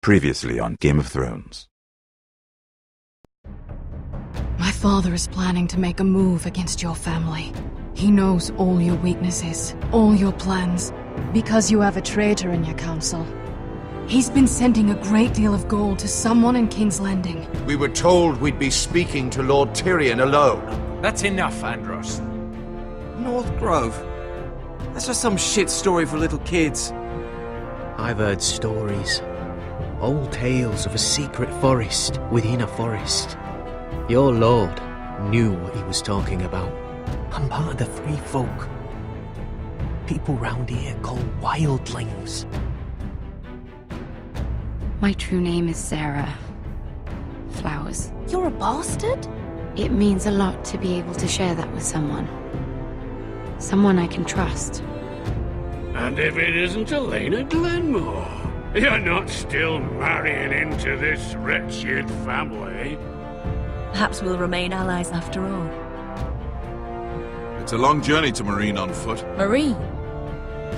Previously on Game of Thrones. My father is planning to make a move against your family. He knows all your weaknesses, all your plans, because you have a traitor in your council. He's been sending a great deal of gold to someone in King's Landing. We were told we'd be speaking to Lord Tyrion alone. That's enough, Andros. North Grove? That's just some shit story for little kids. I've heard stories. Old tales of a secret forest within a forest. Your lord knew what he was talking about. I'm part of the free folk. People round here called wildlings. My true name is Sarah Flowers. You're a bastard? It means a lot to be able to share that with someone. Someone I can trust. And if it isn't Elena Glenmore, you're not still marrying into this wretched family. Perhaps we'll remain allies after all. It's a long journey to Marine on foot. Marine?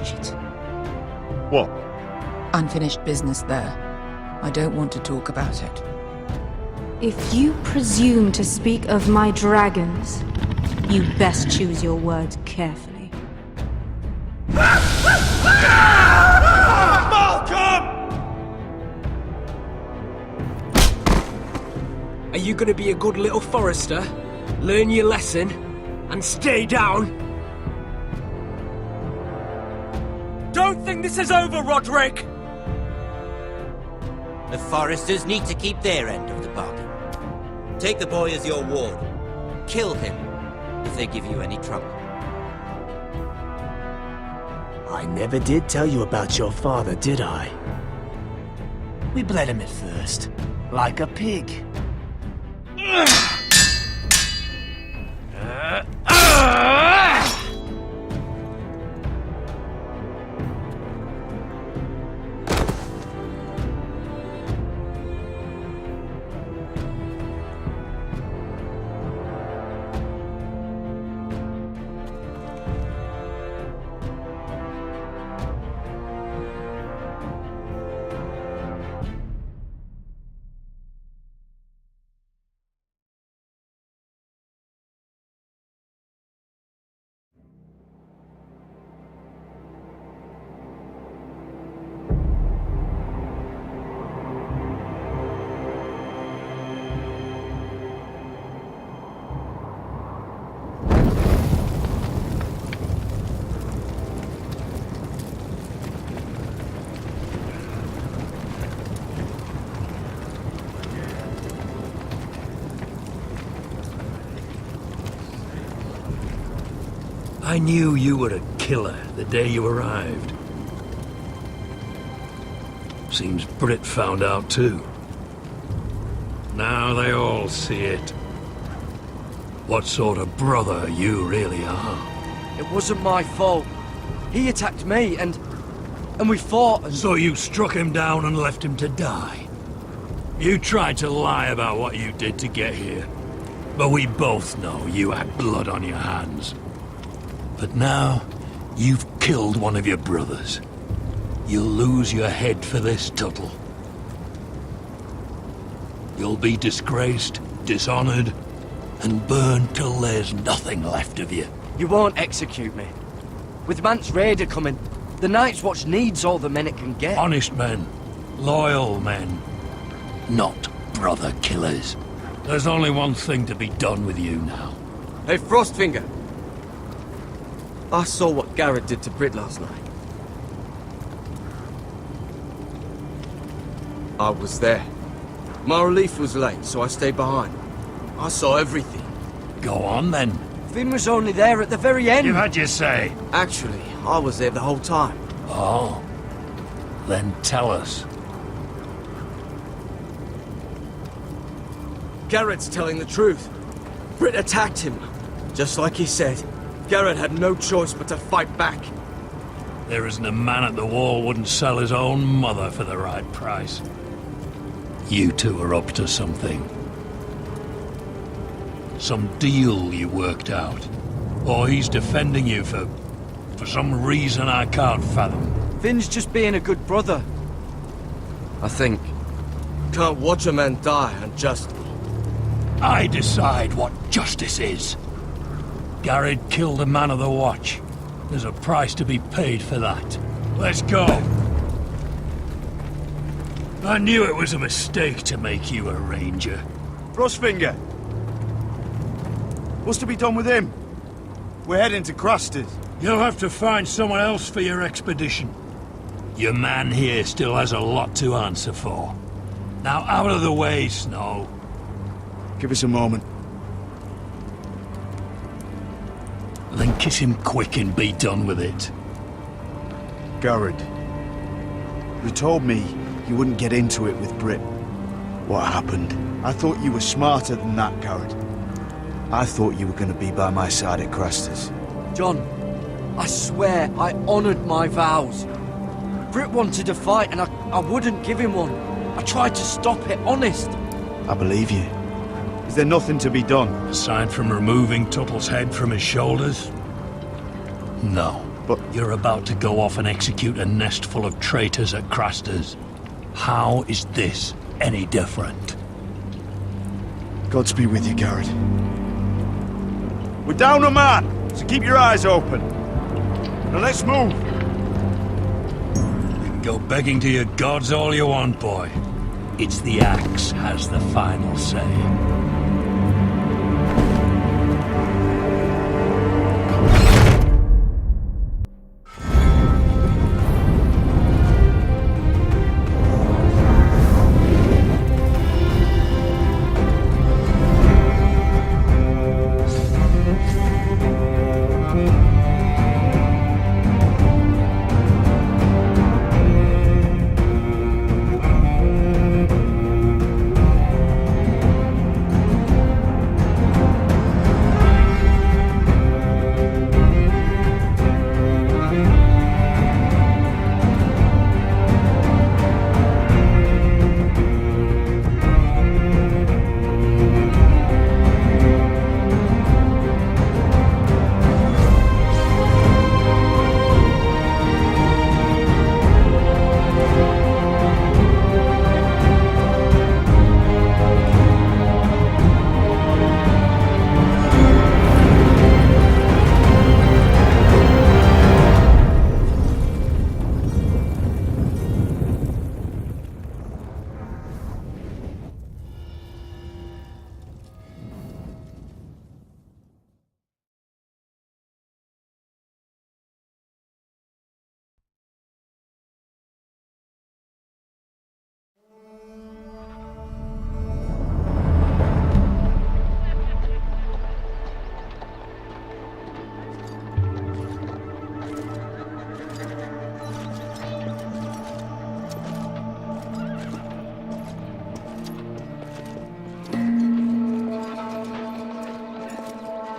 Shit. What? Unfinished business there. I don't want to talk about it. If you presume to speak of my dragons, you best choose your words carefully. Are you gonna be a good little forester? Learn your lesson? And stay down? Don't think this is over, Roderick! The Foresters need to keep their end of the bargain. Take the boy as your ward. Kill him if they give you any trouble. I never did tell you about your father, did I? We bled him at first, like a pig. I knew you were a killer the day you arrived. Seems Brit found out too. Now they all see it. What sort of brother you really are. It wasn't my fault. He attacked me, and we fought, and... So you struck him down and left him to die. You tried to lie about what you did to get here. But we both know you had blood on your hands. But now, you've killed one of your brothers. You'll lose your head for this, Tuttle. You'll be disgraced, dishonored, and burned till there's nothing left of you. You won't execute me. With Mance Raider coming, the Night's Watch needs all the men it can get. Honest men. Loyal men. Not brother killers. There's only one thing to be done with you now. Hey, Frostfinger. I saw what Garrett did to Brit last night. I was there. My relief was late, so I stayed behind. I saw everything. Go on, then. Finn was only there at the very end. You've had your say. Actually, I was there the whole time. Oh. Then tell us. Garrett's telling the truth. Brit attacked him, just like he said. Garrett had no choice but to fight back. There isn't a man at the wall wouldn't sell his own mother for the right price. You two are up to something. Some deal you worked out. Or he's defending you for some reason I can't fathom. Finn's just being a good brother. I think. Can't watch a man die unjustly. I decide what justice is. Garrett killed a man of the Watch. There's a price to be paid for that. Let's go. I knew it was a mistake to make you a ranger. Frostfinger! What's to be done with him? We're heading to Cruster's. You'll have to find someone else for your expedition. Your man here still has a lot to answer for. Now out of the way, Snow. Give us a moment. Then kiss him quick and be done with it. Garrett, you told me you wouldn't get into it with Brit. What happened? I thought you were smarter than that, Garrett. I thought you were going to be by my side at Cruster's. John, I swear I honored my vows. Brit wanted to fight and I wouldn't give him one. I tried to stop it, honest. I believe you. Is there nothing to be done? Aside from removing Tuttle's head from his shoulders? No. But you're about to go off and execute a nest full of traitors at Craster's. How is this any different? Godspeed with you, Garrett. We're down a man, so keep your eyes open. Now let's move. You can go begging to your gods all you want, boy. It's the axe has the final say.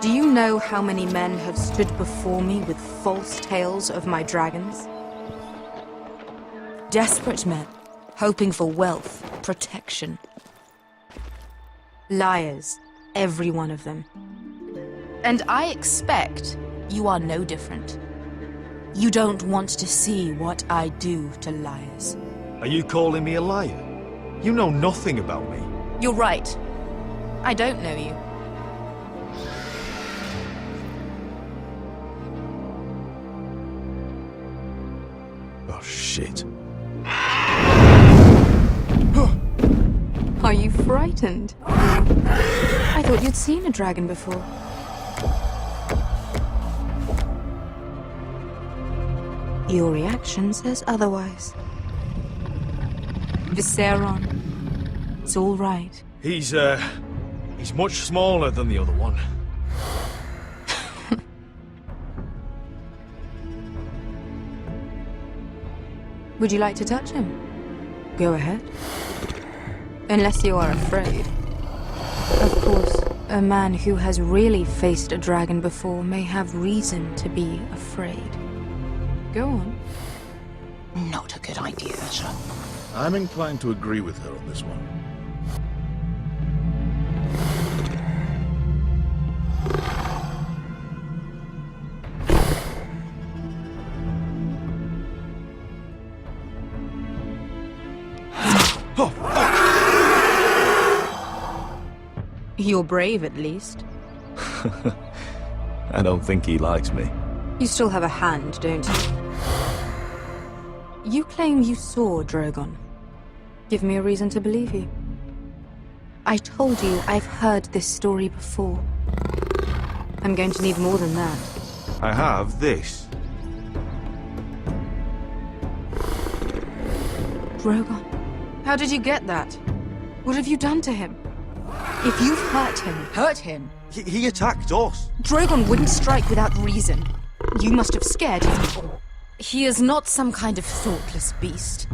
Do you know how many men have stood before me with false tales of my dragons? Desperate men, hoping for wealth, protection. Liars, every one of them. And I expect you are no different. You don't want to see what I do to liars. Are you calling me a liar? You know nothing about me. You're right. I don't know you. Oh, shit. Are you frightened? I thought you'd seen a dragon before. Your reaction says otherwise. Visceron. It's all right. He's much smaller than the other one. Would you like to touch him? Go ahead. Unless you are afraid. Of course, a man who has really faced a dragon before may have reason to be afraid. Go on. Not a good idea, sir. I'm inclined to agree with her on this one. Oh, fuck! You're brave, at least. I don't think he likes me. You still have a hand, don't you? You claim you saw Drogon. Give me a reason to believe you. I told you I've heard this story before. I'm going to need more than that. I have this. Drogon. How did you get that? What have you done to him? If you've hurt him... Hurt him? He attacked us. Drogon wouldn't strike without reason. You must have scared him. He is not some kind of thoughtless beast.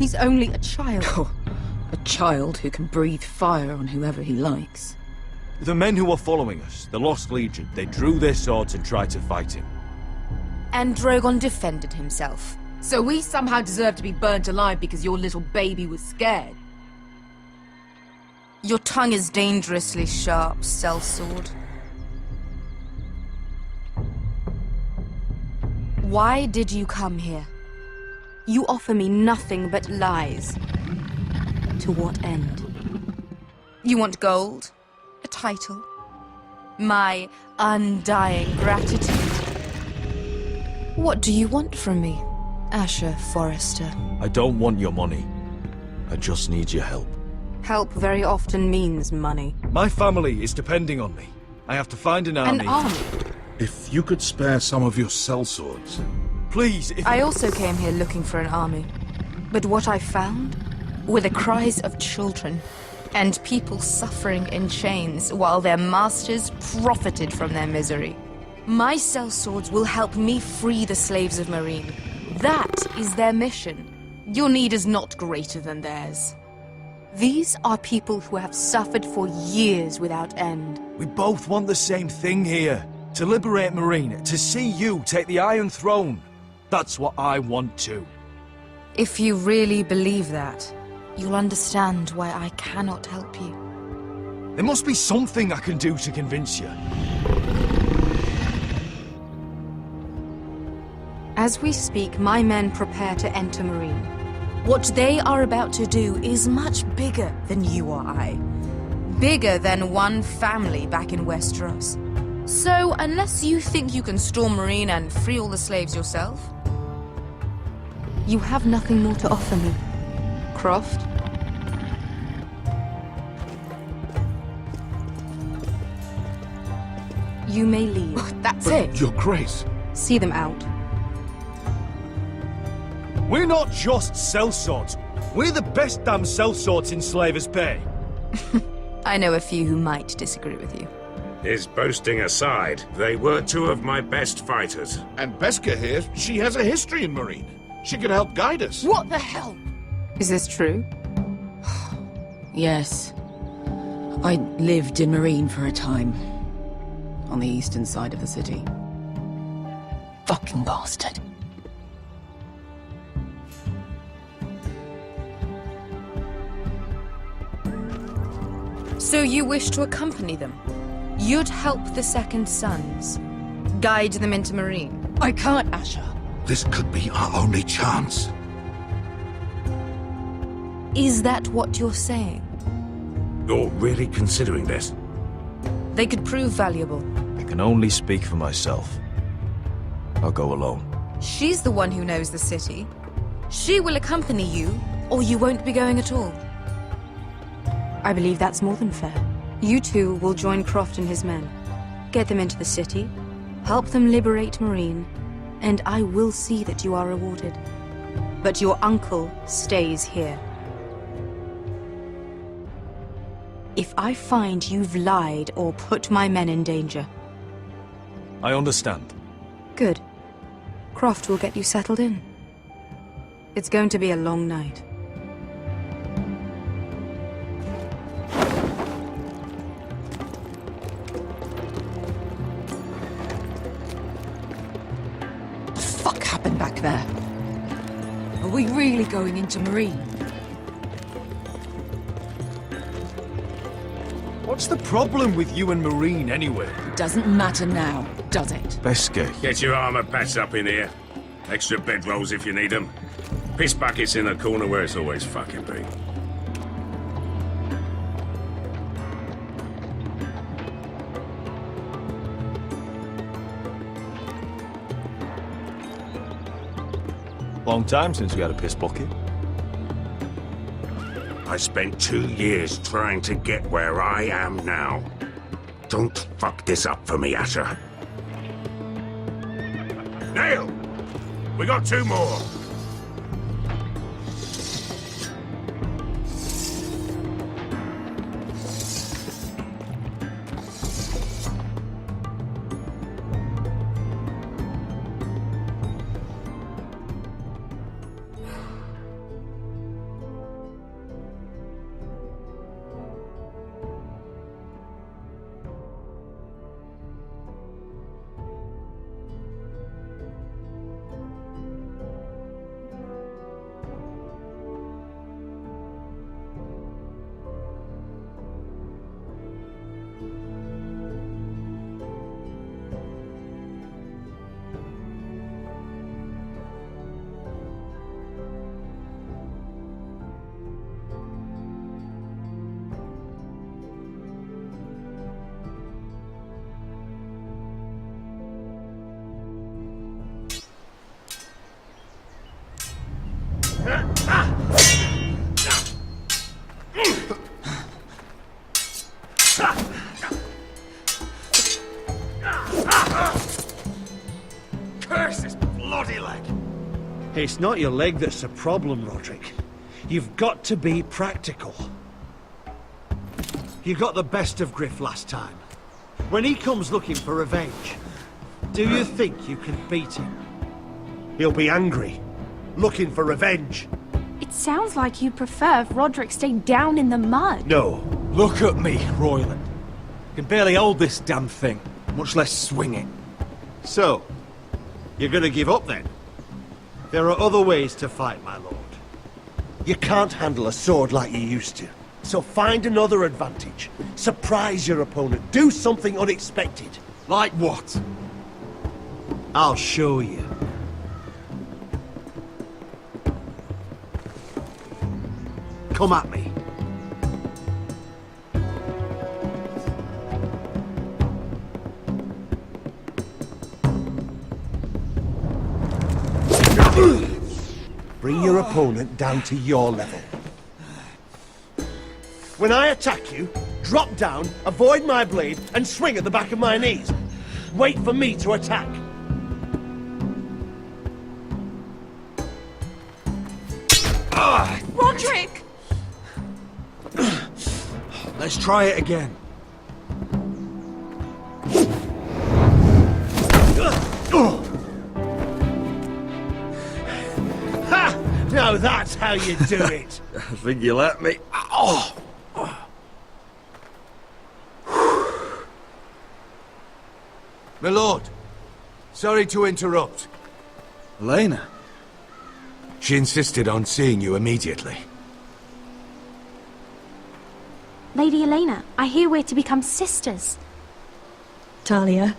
He's only a child. Oh, a child who can breathe fire on whoever he likes. The men who were following us, the Lost Legion, they drew their swords and tried to fight him. And Drogon defended himself. So we somehow deserve to be burnt alive because your little baby was scared? Your tongue is dangerously sharp, sellsword. Why did you come here? You offer me nothing but lies. To what end? You want gold? A title? My undying gratitude? What do you want from me, Asher Forrester? I don't want your money. I just need your help. Help very often means money. My family is depending on me. I have to find an army. An army? If you could spare some of your sellswords. Please, if... I also came here looking for an army. But what I found were the cries of children and people suffering in chains while their masters profited from their misery. My sellswords will help me free the slaves of Meereen. That is their mission. Your need is not greater than theirs. These are people who have suffered for years without end. We both want the same thing here. To liberate Meereen, to see you take the Iron Throne. That's what I want too. If you really believe that, you'll understand why I cannot help you. There must be something I can do to convince you. As we speak, my men prepare to enter Meereen. What they are about to do is much bigger than you or I. Bigger than one family back in Westeros. So, unless you think you can storm Meereen and free all the slaves yourself, you have nothing more to offer me, Croft. You may leave. That's But it. Your Grace. See them out. We're not just sellswords. We're the best damn sellswords in Slaver's Bay. I know a few who might disagree with you. His boasting aside, they were two of my best fighters. And Beskha here, she has a history in Meereen. She could help guide us. What the hell? Is this true? Yes. I lived in Meereen for a time. On the eastern side of the city. Fucking bastard. So you wish to accompany them? You'd help the Second Sons? Guide them into Meereen? I can't, Asher. This could be our only chance. Is that what you're saying? You're really considering this? They could prove valuable. I can only speak for myself. I'll go alone. She's the one who knows the city. She will accompany you, or you won't be going at all. I believe that's more than fair. You two will join Croft and his men. Get them into the city, help them liberate Meereen, and I will see that you are rewarded. But your uncle stays here. If I find you've lied or put my men in danger... I understand. Good. Croft will get you settled in. It's going to be a long night. What the fuck happened back there? Are we really going into Meereen? What's the problem with you and Meereen anyway? Doesn't matter now, does it? Beskha. Get your armor patched up in here. Extra bedrolls if you need them. Piss buckets in the corner where it's always fucking been. Long time since we had a piss bucket. I spent 2 years trying to get where I am now. Don't fuck this up for me, Asher. Nail! We got 2 more! Curse this bloody leg! It's not your leg that's the problem, Roderick. You've got to be practical. You got the best of Griff last time. When he comes looking for revenge, do you think you can beat him? He'll be angry, looking for revenge. It sounds like you prefer if Roderick stayed down in the mud. No. Look at me, Royland. Can barely hold this damn thing, much less swing it. So, you're gonna give up then? There are other ways to fight, my lord. You can't handle a sword like you used to. So find another advantage. Surprise your opponent. Do something unexpected. Like what? I'll show you. Come at me. Bring your opponent down to your level. When I attack you, drop down, avoid my blade, and swing at the back of my knees. Wait for me to attack. Roderick! Let's try it again. Ha! Now that's how you do it. I think you let me. Oh! My lord, sorry to interrupt. Elena? She insisted on seeing you immediately. Lady Elena, I hear we're to become sisters. Talia.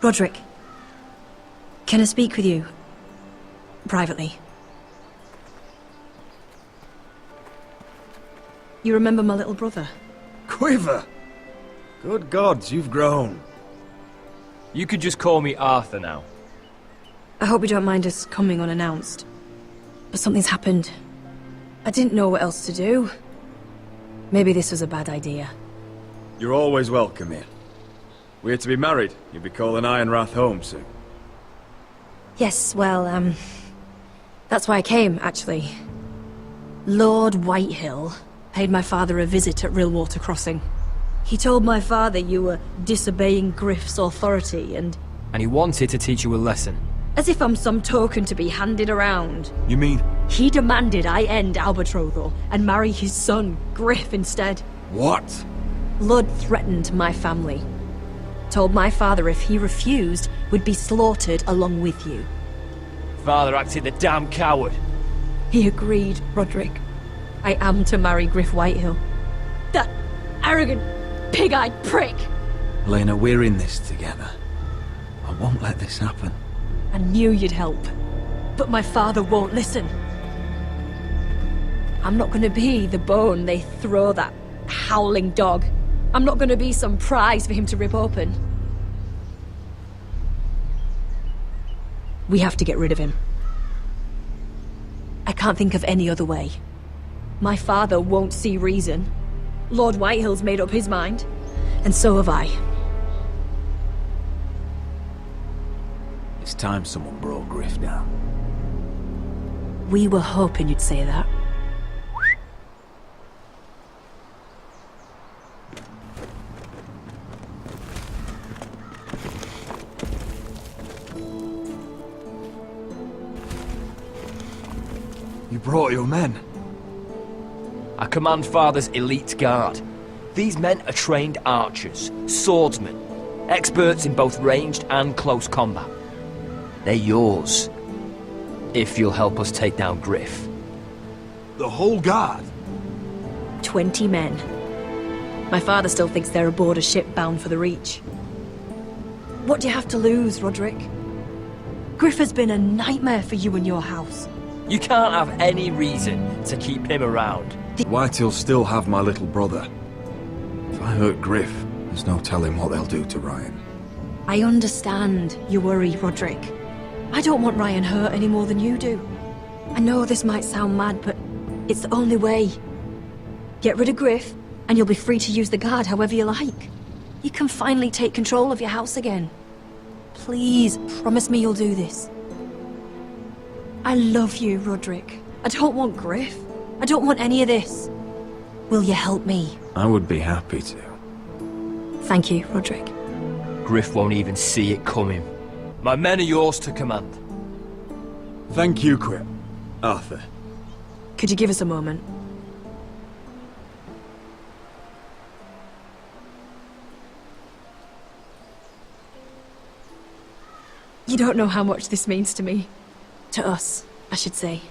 Roderick. Can I speak with you? Privately. You remember my little brother? Quiver! Good gods, you've grown. You could just call me Arthur now. I hope you don't mind us coming unannounced. But something's happened. I didn't know what else to do. Maybe this was a bad idea. You're always welcome here. We're to be married. You'll be calling Ironrath home soon. Yes, well, that's why I came, actually. Lord Whitehill paid my father a visit at Rillwater Crossing. He told my father you were disobeying Griff's authority and he wanted to teach you a lesson. as if I'm some token to be handed around. You mean? He demanded I end our betrothal and marry his son, Griff, instead. What? Lud threatened my family. Told my father if he refused, would be slaughtered along with you. Father acted the damn coward. He agreed, Roderick. I am to marry Griff Whitehill. That arrogant, pig-eyed prick! Elena, we're in this together. I won't let this happen. I knew you'd help. But my father won't listen. I'm not gonna be the bone they throw that howling dog. I'm not gonna be some prize for him to rip open. We have to get rid of him. I can't think of any other way. My father won't see reason. Lord Whitehill's made up his mind. And so have I. It's time someone brought Griff down. We were hoping you'd say that. You brought your men. I command Father's elite guard. These men are trained archers, swordsmen, experts in both ranged and close combat. They're yours, if you'll help us take down Griff. The whole guard? 20 men. My father still thinks they're aboard a ship bound for the Reach. What do you have to lose, Roderick? Griff has been a nightmare for you and your house. You can't have any reason to keep him around. Whitehill still have my little brother. If I hurt Griff, there's no telling what they'll do to Ryan. I understand your worry, Roderick. I don't want Ryan hurt any more than you do. I know this might sound mad, but it's the only way. Get rid of Griff, and you'll be free to use the guard however you like. You can finally take control of your house again. Please, promise me you'll do this. I love you, Roderick. I don't want Griff. I don't want any of this. Will you help me? I would be happy to. Thank you, Roderick. Griff won't even see it coming. My men are yours to command. Thank you, Quip. Arthur. Could you give us a moment? You don't know how much this means to me. To us, I should say.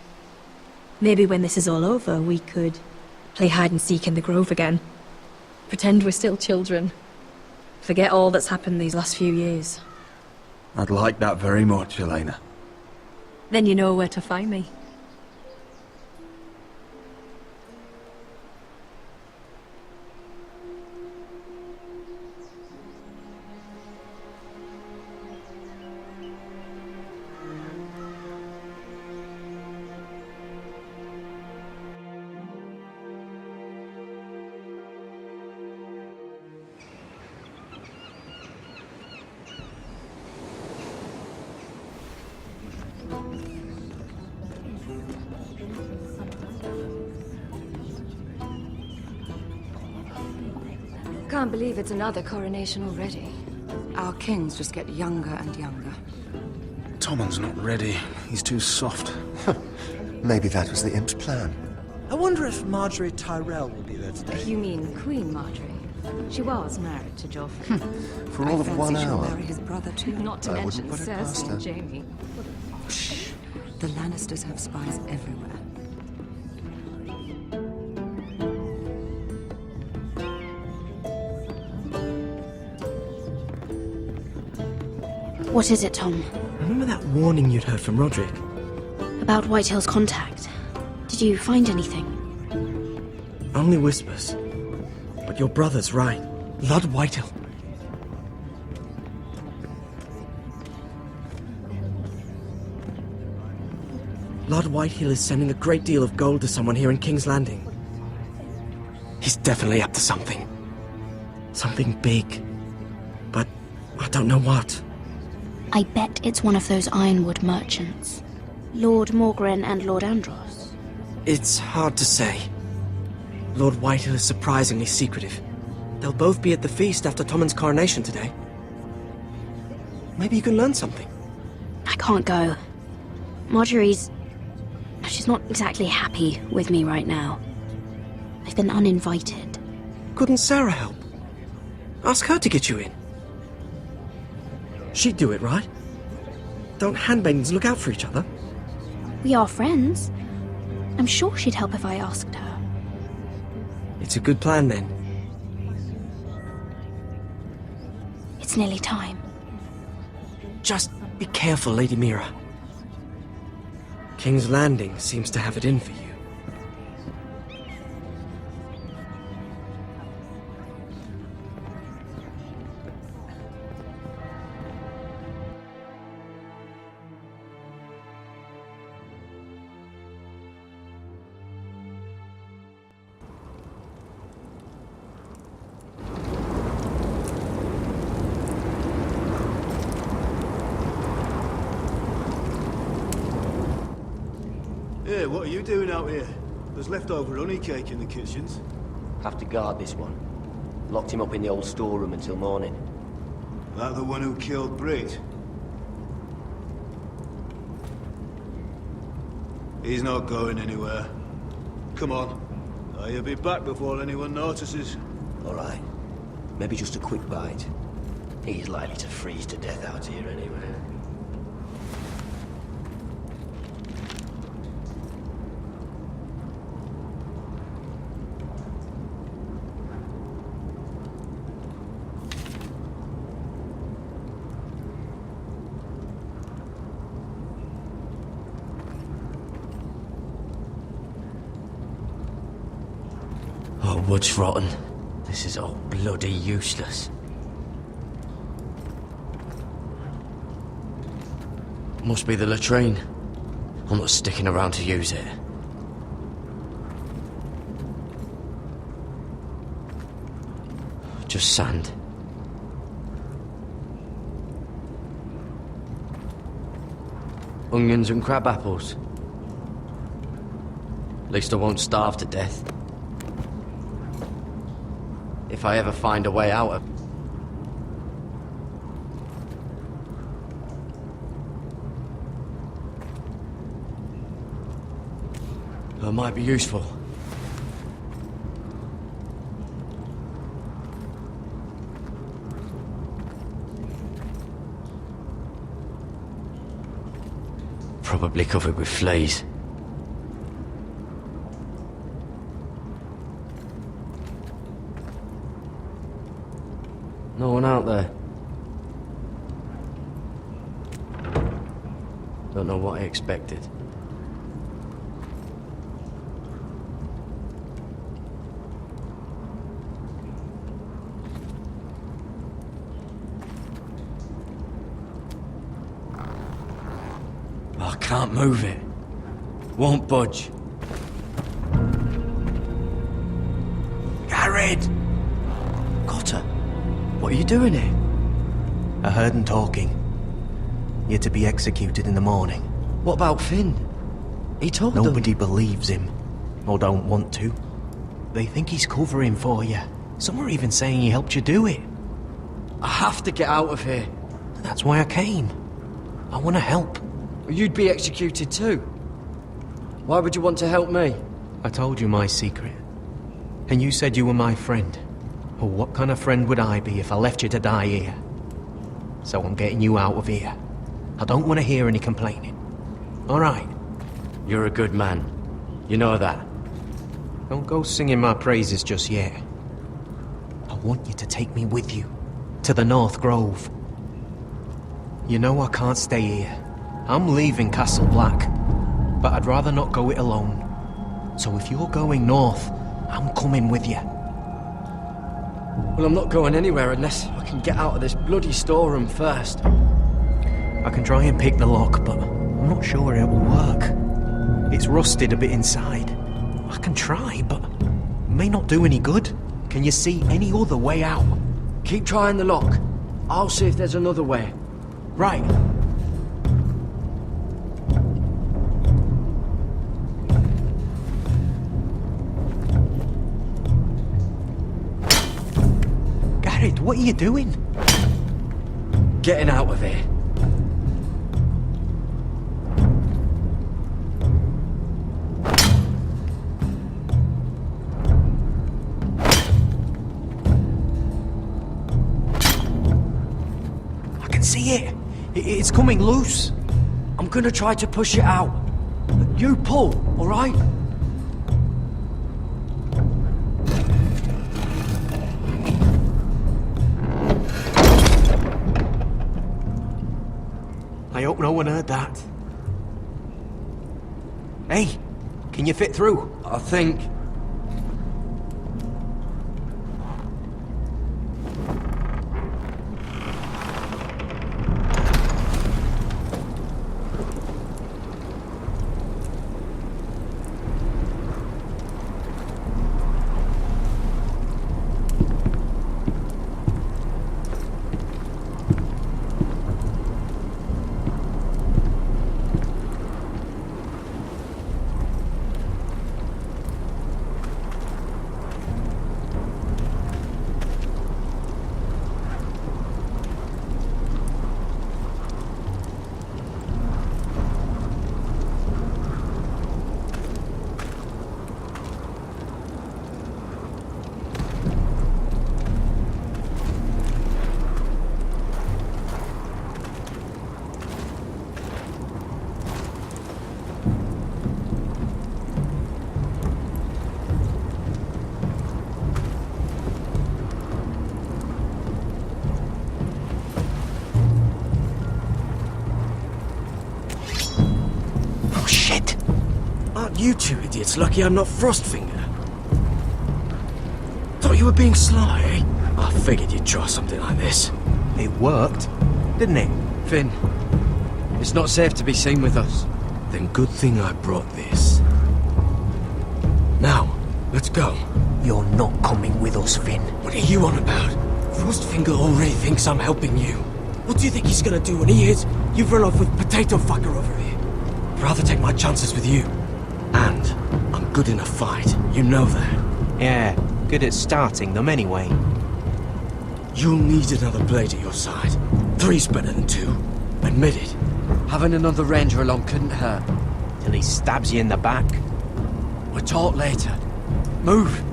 Maybe when this is all over, we could play hide and seek in the grove again. Pretend we're still children. Forget all that's happened these last few years. I'd like that very much, Elena. Then you know where to find me. Can't believe it's another coronation already. Our kings just get younger and younger. Tommen's not ready. He's too soft. Maybe that was the imp's plan. I wonder if Marjorie Tyrell will be there today. You mean Queen Marjorie? She was married to Joffrey. For all of 1 hour. She'll marry his brother too. Not to I mention wouldn't put it past Cersei her. and Jamie. Shh. The Lannisters have spies everywhere. What is it, Tom? Remember that warning you'd heard from Roderick? About Whitehill's contact. Did you find anything? Only whispers. But your brother's right. Lord Whitehill. Lord Whitehill is sending a great deal of gold to someone here in King's Landing. He's definitely up to something. Something big. But I don't know what. I bet it's one of those ironwood merchants. Lord Morgren and Lord Andros. It's hard to say. Lord Whitehill is surprisingly secretive. They'll both be at the feast after Tommen's coronation today. Maybe you can learn something. I can't go. Marjorie's... she's not exactly happy with me right now. I've been uninvited. Couldn't Sarah help? Ask her to get you in. She'd do it, right? Don't handmaidens look out for each other? We are friends. I'm sure she'd help if I asked her. It's a good plan, then. It's nearly time. Just be careful, Lady Mira. King's Landing seems to have it in for you. Hey, what are you doing out here? There's leftover honey cake in the kitchens. Have to guard this one. Locked him up in the old storeroom until morning. That the one who killed Brit? He's not going anywhere. Come on. You'll be back before anyone notices. All right. Maybe just a quick bite. He's likely to freeze to death out here anyway. Oh, wood's rotten. This is all bloody useless. Must be the latrine. I'm not sticking around to use it. Just sand. Onions and crab apples. At least I won't starve to death. If I ever find a way out of... That might be useful. Probably covered with fleas. No one out there. Don't know what I expected. I can't move it. Won't budge. Garrett! Cotter, what are you doing here? I heard him talking. You're to be executed in the morning. What about Finn? He told them... Nobody believes him, or don't want to. They think he's covering for you. Some are even saying he helped you do it. I have to get out of here. That's why I came. I want to help. You'd be executed too. Why would you want to help me? I told you my secret. And you said you were my friend. Well, what kind of friend would I be if I left you to die here? So I'm getting you out of here. I don't want to hear any complaining. All right? You're a good man. You know that. Don't go singing my praises just yet. I want you to take me with you. To the North Grove. You know I can't stay here. I'm leaving Castle Black. But I'd rather not go it alone. So if you're going north, I'm coming with you. Well, I'm not going anywhere unless I can get out of this bloody storeroom first. I can try and pick the lock, but I'm not sure it will work. It's rusted a bit inside. I can try, but it may not do any good. Can you see any other way out? Keep trying the lock. I'll see if there's another way. Right. Garrett, what are you doing? Getting out of here. I can see it. It's coming loose. I'm gonna try to push it out. You pull, all right? I hope no one heard that. Hey, can you fit through? I think. You two idiots lucky I'm not Frostfinger. Thought you were being sly, eh? I figured you'd try something like this. It worked, didn't it? Finn, it's not safe to be seen with us. Then good thing I brought this. Now, let's go. You're not coming with us, Finn. What are you on about? Frostfinger already thinks I'm helping you. What do you think he's gonna do when he hears you've run off with Potato Fucker over here? I'd rather take my chances with you. And I'm good in a fight, you know that. Yeah, good at starting them anyway. You'll need another blade at your side. 3's better than 2. Admit it. Having another ranger along couldn't hurt. Till he stabs you in the back. We'll talk later. Move!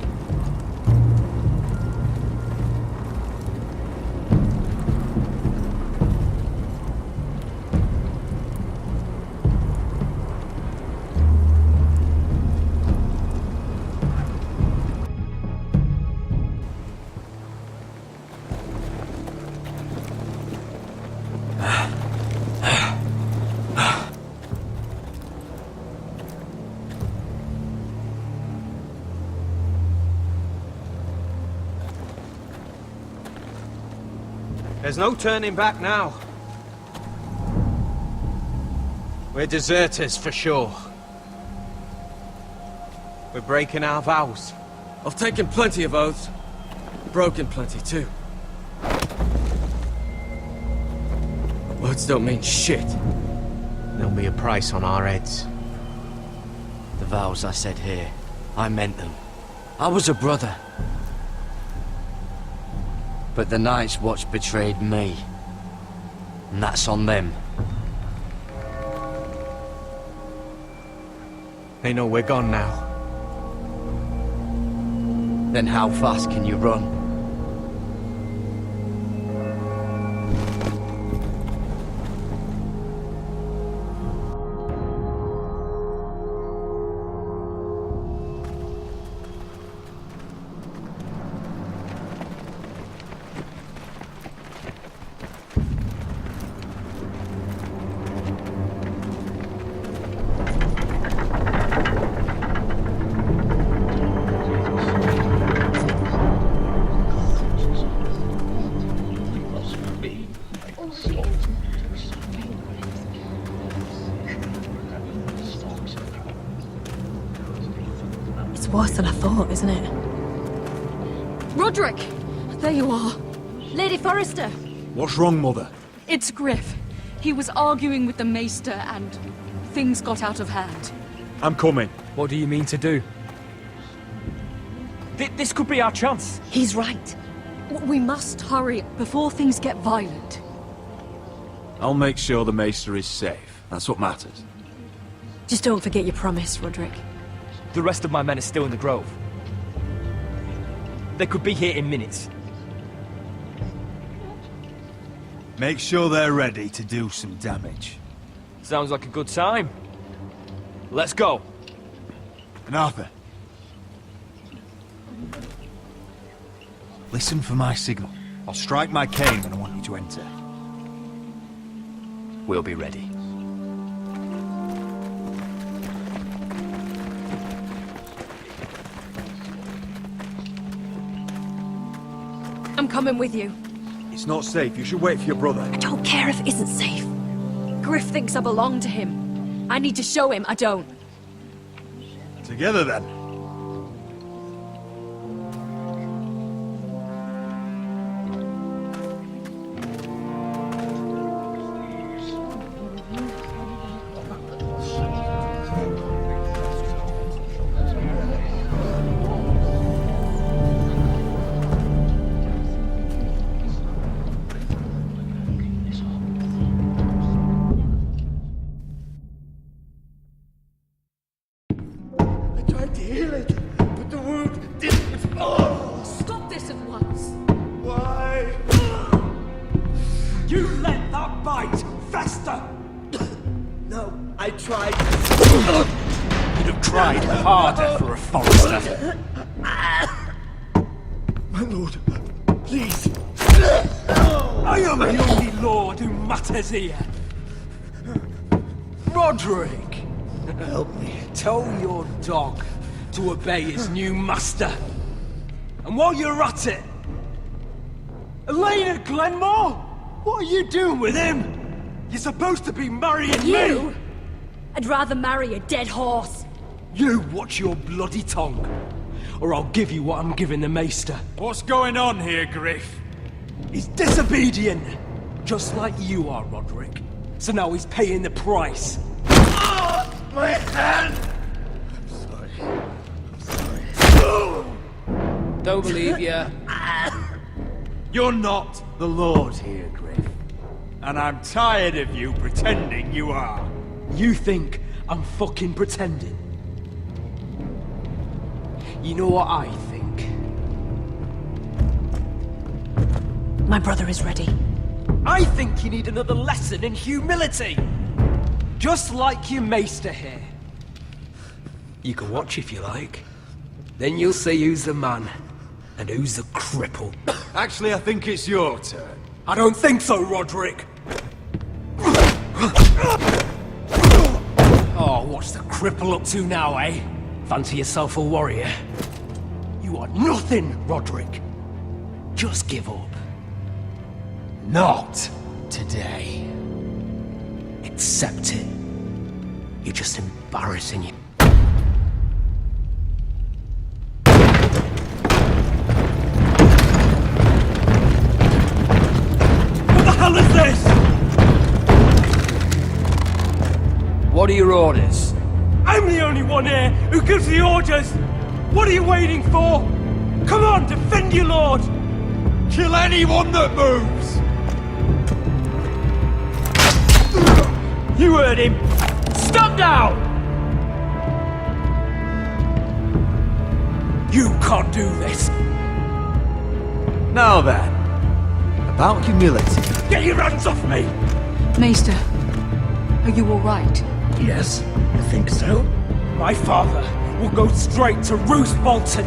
There's no turning back now. We're deserters for sure. We're breaking our vows. I've taken plenty of oaths. Broken plenty too. But words don't mean shit. There'll be a price on our heads. The vows I said here, I meant them. I was a brother. But the Night's Watch betrayed me. And that's on them. They know we're gone now. Then how fast can you run? Worse than I thought, isn't it? Roderick! There you are. Lady Forrester! What's wrong, Mother? It's Griff. He was arguing with the Maester and things got out of hand. I'm coming. What do you mean to do? This could be our chance. He's right. We must hurry before things get violent. I'll make sure the Maester is safe. That's what matters. Just don't forget your promise, Roderick. The rest of my men are still in the grove. They could be here in minutes. Make sure they're ready to do some damage. Sounds like a good time. Let's go. And Arthur. Listen for my signal. I'll strike my cane when I want you to enter. We'll be ready. I'm coming with you. It's not safe. You should wait for your brother. I don't care if it isn't safe. Griff thinks I belong to him. I need to show him I don't. Together then. Here. Roderick! Help me. Tell your dog to obey his new master. And while you're at it, Elena Glenmore, what are you doing with him? You're supposed to be marrying You? me. I'd rather marry a dead horse. You watch your bloody tongue, or I'll give you what I'm giving the Maester. What's going on here, Griff? He's disobedient, just like you are, Roderick. So now he's paying the price. My hand! Don't believe you. You're not the Lord here, Griff. And I'm tired of you pretending you are. You think I'm fucking pretending? You know what I think? My brother is ready. I think you need another lesson in humility. Just like your Maester here. You can watch if you like. Then you'll see who's the man and who's the cripple. Actually, I think it's your turn. I don't think so, Roderick. Oh, what's the cripple up to now, eh? Fancy yourself a warrior? You are nothing, Roderick. Just give up. Not today. Accept it. You're just embarrassing you. What the hell is this? What are your orders? I'm the only one here who gives the orders! What are you waiting for? Come on, defend your lord! Kill anyone that moves! You heard him! Stop now! You can't do this! Now then, about humility. Get your hands off me! Maester, are you alright? Yes, I think so. My father will go straight to Roose Bolton.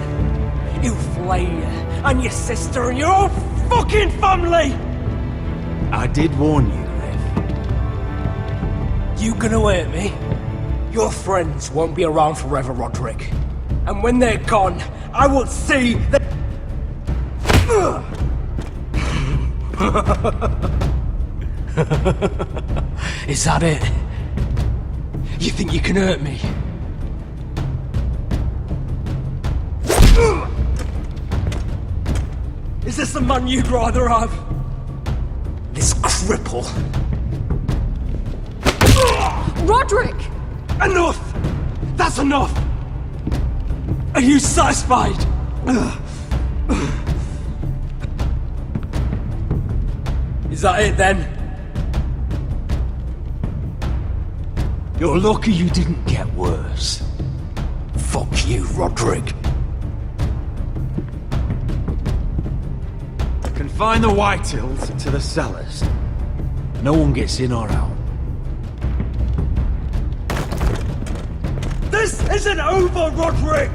He'll flay you, and your sister, and your whole fucking family! I did warn you, Griff. You gonna hurt me? Your friends won't be around forever, Roderick. And when they're gone, I will see that... Is that it? You think you can hurt me? Is this the man you'd rather have? This cripple? Roderick! Enough! That's enough! Are you satisfied? Is that it then? You're lucky you didn't get worse. Fuck you, Roderick. Confine the Whitehills to the cellars. No one gets in or out. This isn't over, Roderick!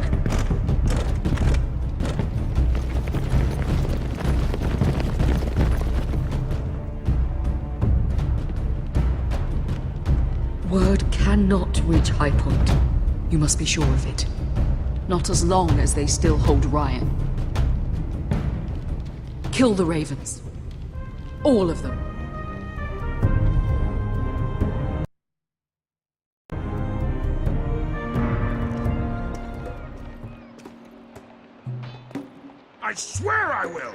Word cannot reach High Point. You must be sure of it. Not as long as they still hold Ryan. Kill the Ravens. All of them. I swear I will!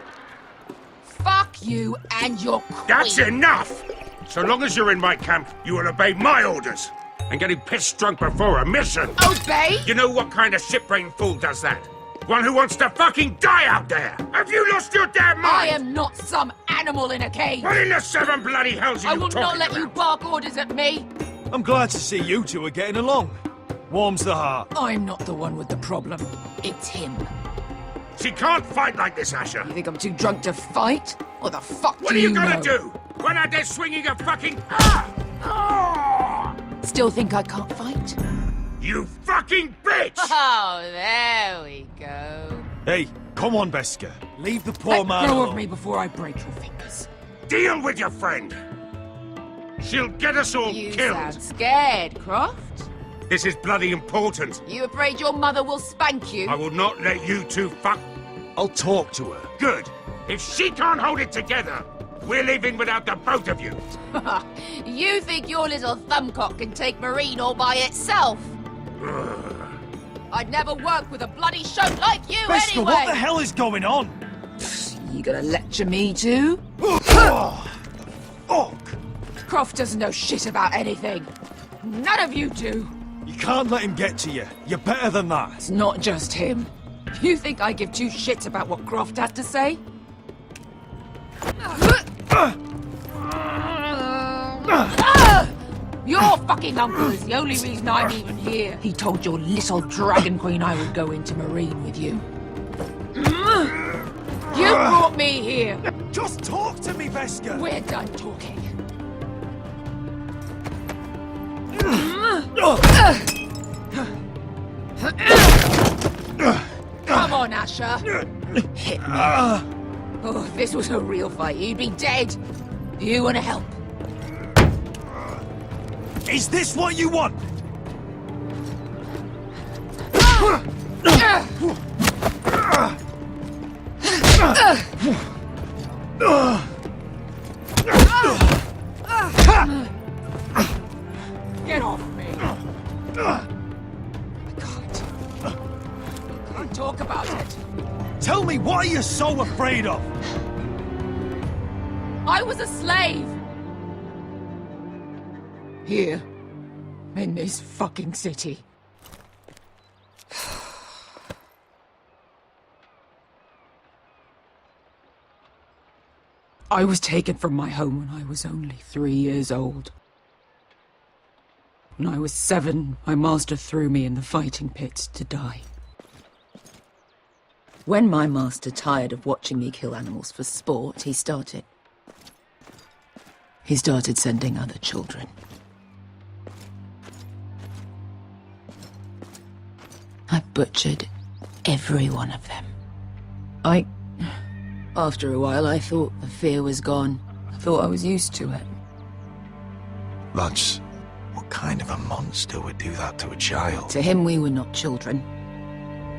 Fuck you and your queen. That's enough! So long as you're in my camp, you will obey my orders. And getting pissed drunk before a mission. Obey? You know what kind of shit-brained fool does that? One who wants to fucking die out there! Have you lost your damn mind? I am not some animal in a cage. What in the seven bloody hells are I you will talking not let about? you bark orders at me. I'm glad to see you two are getting along. Warms the heart. I'm not the one with the problem. It's him. She can't fight like this, Asher. You think I'm too drunk to fight? What the fuck What do are you know? gonna do? When out there swinging a fucking... Still think I can't fight? You fucking bitch! Oh, there we go. Hey, come on, Beska. Leave the poor Let man go alone. of me before I break your fingers. Deal with your friend. She'll get us all You killed. sound scared, Croft. This is bloody important. You afraid your mother will spank you? I will not let you two fuck... I'll talk to her. Good. If she can't hold it together, we're leaving without the both of you. You think your little thumbcock can take Marine all by itself? I'd never work with a bloody shote like you Beskha, anyway! what the hell is going on? You gonna lecture me too? Fuck! Croft doesn't know shit about anything. None of you do. You can't let him get to you. You're better than that. It's not just him. You think I give two shits about what Croft had to say? Your fucking uncle is the only reason I'm even here. He told your little dragon queen I would go into Marine with you. You brought me here. Just talk to me, Beskha. We're done talking. Come on, Asher. Hit me. Oh, if this was a real fight, you'd be dead. You want to help? Is this what you want? Get off me. I can't talk about it. Tell me, what are you so afraid of? I was a slave. Here. In this fucking city. I was taken from my home when I was only 3 years old. When I was 7, my master threw me in the fighting pits to die. When my master tired of watching me kill animals for sport, he started sending other children. I butchered every one of them. After a while, I thought the fear was gone. I thought I was used to it. Lads, what kind of a monster would do that to a child? To him, we were not children.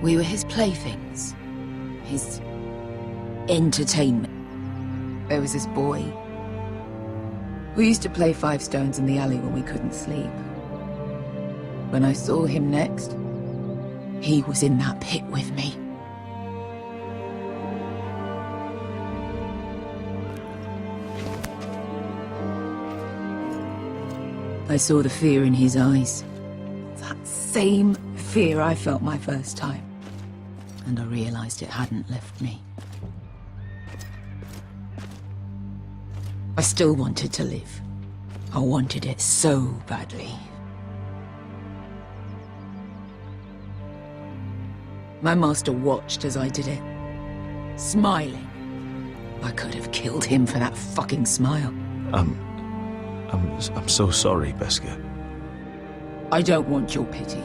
We were his playthings. His entertainment. There was this boy. We used to play 5 stones in the alley when we couldn't sleep. When I saw him next, he was in that pit with me. I saw the fear in his eyes. That same fear I felt my first time. And I realized it hadn't left me. I still wanted to live. I wanted it so badly. My master watched as I did it, smiling. I could have killed him for that fucking smile. I'm so sorry, Beskha. I don't want your pity.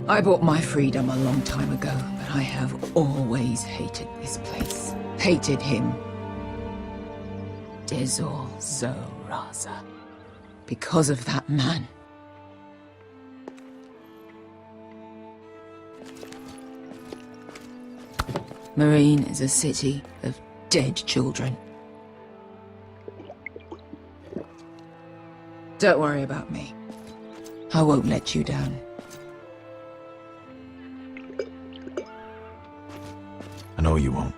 I bought my freedom a long time ago, but I have always hated this place. Hated him. Dezor Zoraza. Because of that man. Marine is a city of dead children. Don't worry about me. I won't let you down. I know you won't.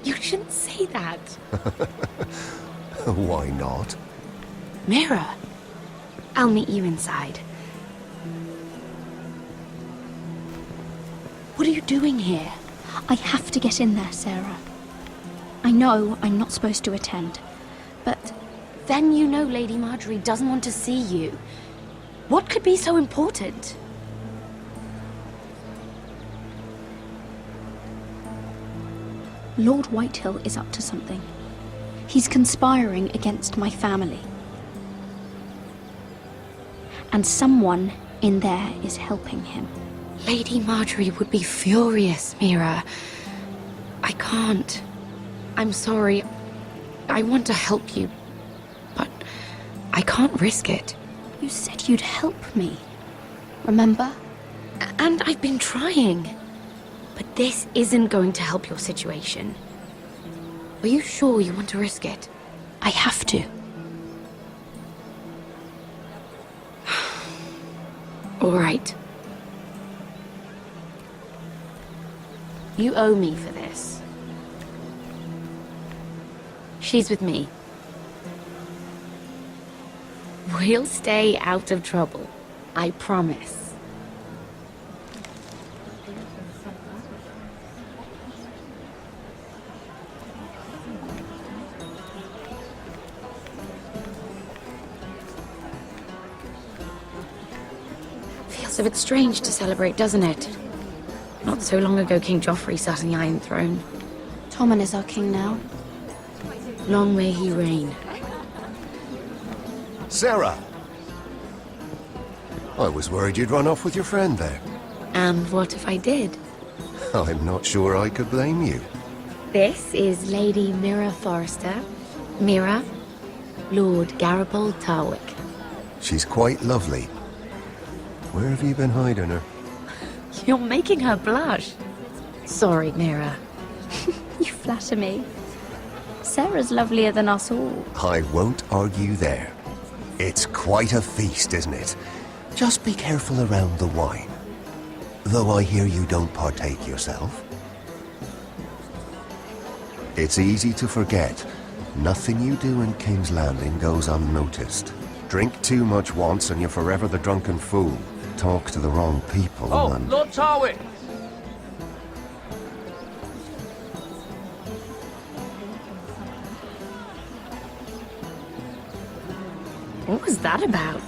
You shouldn't say that. Why not? Mira, I'll meet you inside. What are you doing here? I have to get in there, Sarah. I know I'm not supposed to attend, but then you know Lady Marjorie doesn't want to see you. What could be so important? Lord Whitehill is up to something. He's conspiring against my family. And someone in there is helping him. Lady Marjorie would be furious, Mira. I can't. I'm sorry. I want to help you, but I can't risk it. You said you'd help me, remember? And I've been trying. But this isn't going to help your situation. Are you sure you want to risk it? I have to. All right. You owe me for this. She's with me. We'll stay out of trouble. I promise. Feels a bit strange to celebrate, doesn't it? Not so long ago, King Joffrey sat on the Iron Throne. Tommen is our king now. Long may he reign. Sarah! I was worried you'd run off with your friend there. And what if I did? I'm not sure I could blame you. This is Lady Mira Forrester. Mira, Lord Garibald Tarwick. She's quite lovely. Where have you been hiding her? You're making her blush. Sorry, Mira. You flatter me. Sarah's lovelier than us all. I won't argue there. It's quite a feast, isn't it? Just be careful around the wine. Though I hear you don't partake yourself. It's easy to forget. Nothing you do in King's Landing goes unnoticed. Drink too much once and you're forever the drunken fool. Talk to the wrong people and... Lord Tarwick! What was that about?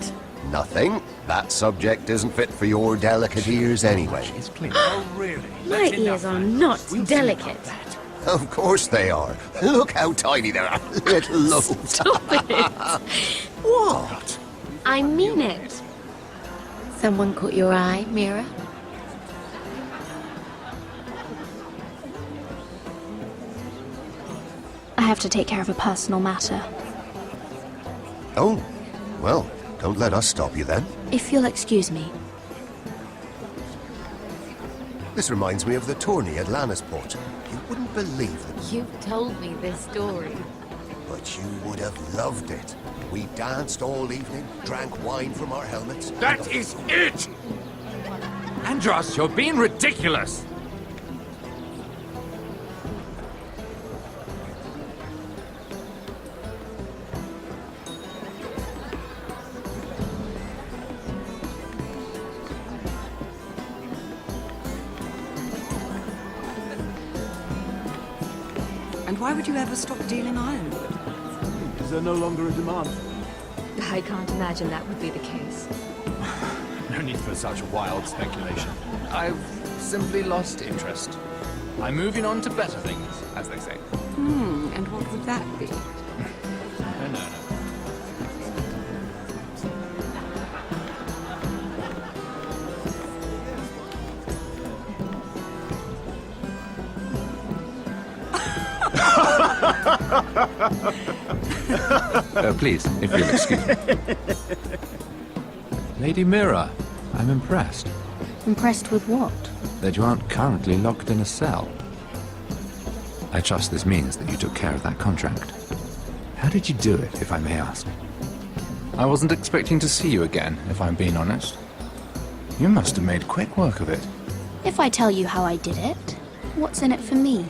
Nothing. That subject isn't fit for your delicate ears anyway. Oh, really? My ears are not delicate. Of course they are. Look how tiny they are. Little lobes. Stop it! What? I mean it. Someone caught your eye, Mira? I have to take care of a personal matter. Oh, well, don't let us stop you then. If you'll excuse me. This reminds me of the tourney at Lannisport. You wouldn't believe it. You've told me this story. But you would have loved it. We danced all evening, drank wine from our helmets. That is it! Andros, you're being ridiculous! And why would you ever stop dealing ironwood? Is there no longer a demand? I can't imagine that would be the case. No need for such wild speculation. I've simply lost interest. I'm moving on to better things, as they say. And what would that be? No. Please, if you'll excuse me. Lady Mira, I'm impressed Impressed with what? that you aren't currently locked in a cell. I trust this means that you took care of that contract. How did you do it, if I may ask? I wasn't expecting to see you again, if I'm being honest. You must have made quick work of it. If I tell you how I did it, what's in it for me?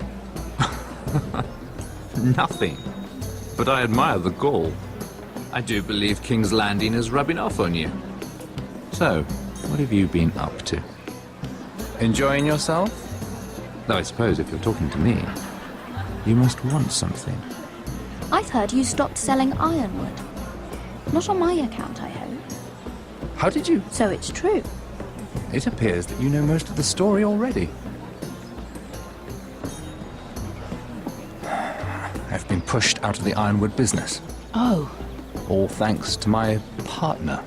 Nothing. But I admire the gall. I do believe King's Landing is rubbing off on you. So, what have you been up to? Enjoying yourself? Though I suppose if you're talking to me, you must want something. I've heard you stopped selling ironwood. Not on my account, I hope. How did you? So it's true. It appears that you know most of the story already. I've been pushed out of the ironwood business. Oh. All thanks to my partner.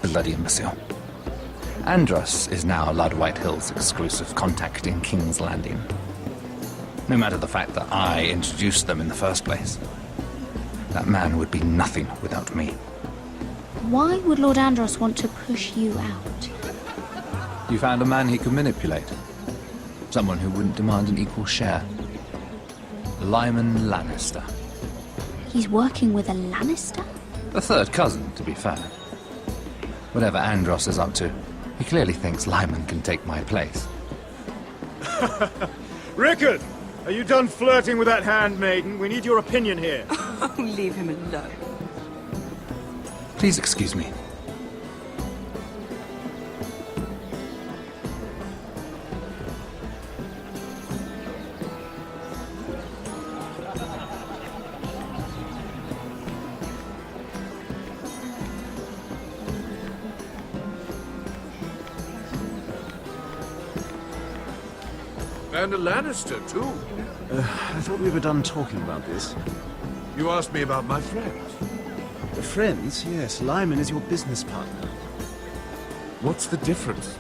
Bloody imbecile. Andros is now Lord Whitehill's exclusive contact in King's Landing. No matter the fact that I introduced them in the first place. That man would be nothing without me. Why would Lord Andros want to push you out? You found a man he could manipulate. Someone who wouldn't demand an equal share. Lyman Lannister. He's working with a Lannister? A third cousin, to be fair. Whatever Andros is up to, he clearly thinks Lyman can take my place. Rickard! Are you done flirting with that handmaiden? We need your opinion here. Oh, leave him alone. Please excuse me. And a Lannister, too. I thought we were done talking about this. You asked me about my friends. Friends? Yes, Lyman is your business partner. What's the difference?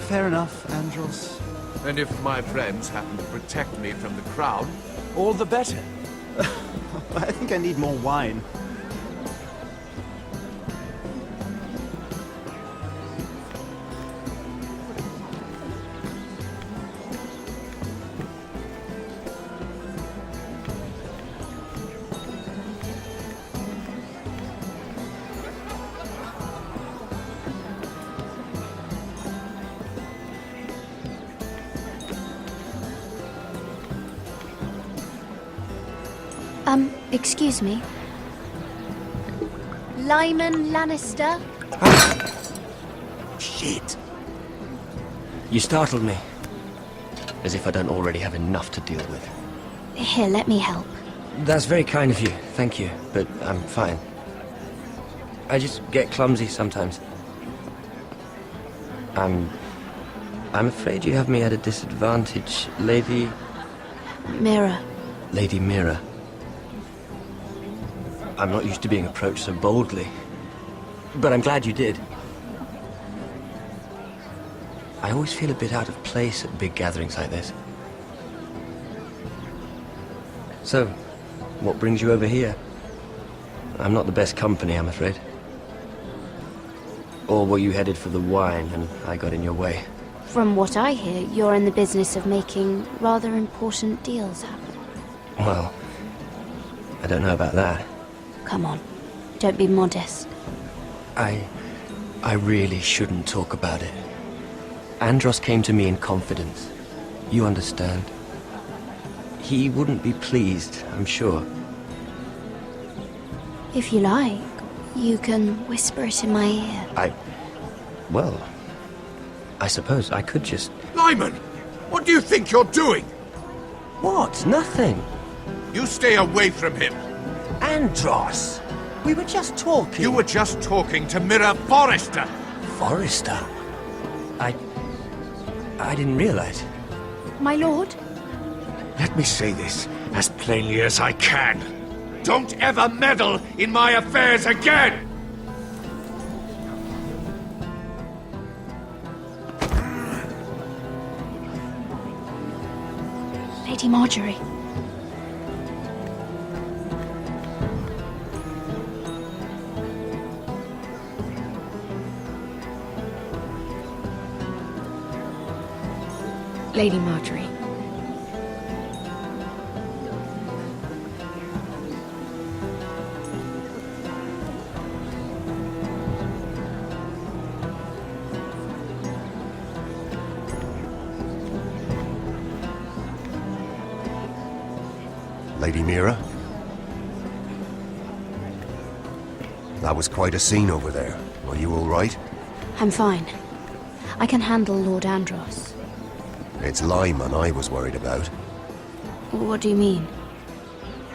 Fair enough, Andros. And if my friends happen to protect me from the crown, all the better. I think I need more wine. Excuse me. Lyman Lannister? Shit. You startled me. As if I don't already have enough to deal with. Here, let me help. That's very kind of you, thank you, but I'm fine. I just get clumsy sometimes. I'm afraid you have me at a disadvantage, Lady... Mira. Lady Mira. I'm not used to being approached so boldly, but I'm glad you did. I always feel a bit out of place at big gatherings like this. So, what brings you over here? I'm not the best company, I'm afraid. Or were you headed for the wine and I got in your way? From what I hear, you're in the business of making rather important deals happen. Well, I don't know about that. Come on, don't be modest. I really shouldn't talk about it. Andros came to me in confidence. You understand? He wouldn't be pleased, I'm sure. If you like, you can whisper it in my ear. Well, I suppose I could just... Lyman! What do you think you're doing? What? Nothing. You stay away from him. Andros! We were just talking. You were just talking to Mira Forrester. Forrester? I didn't realize. My lord? Let me say this as plainly as I can. Don't ever meddle in my affairs again! Lady Marjorie. Lady Marjorie. Lady Mira? That was quite a scene over there. Are you all right? I'm fine. I can handle Lord Andros. It's Lyman I was worried about. What do you mean?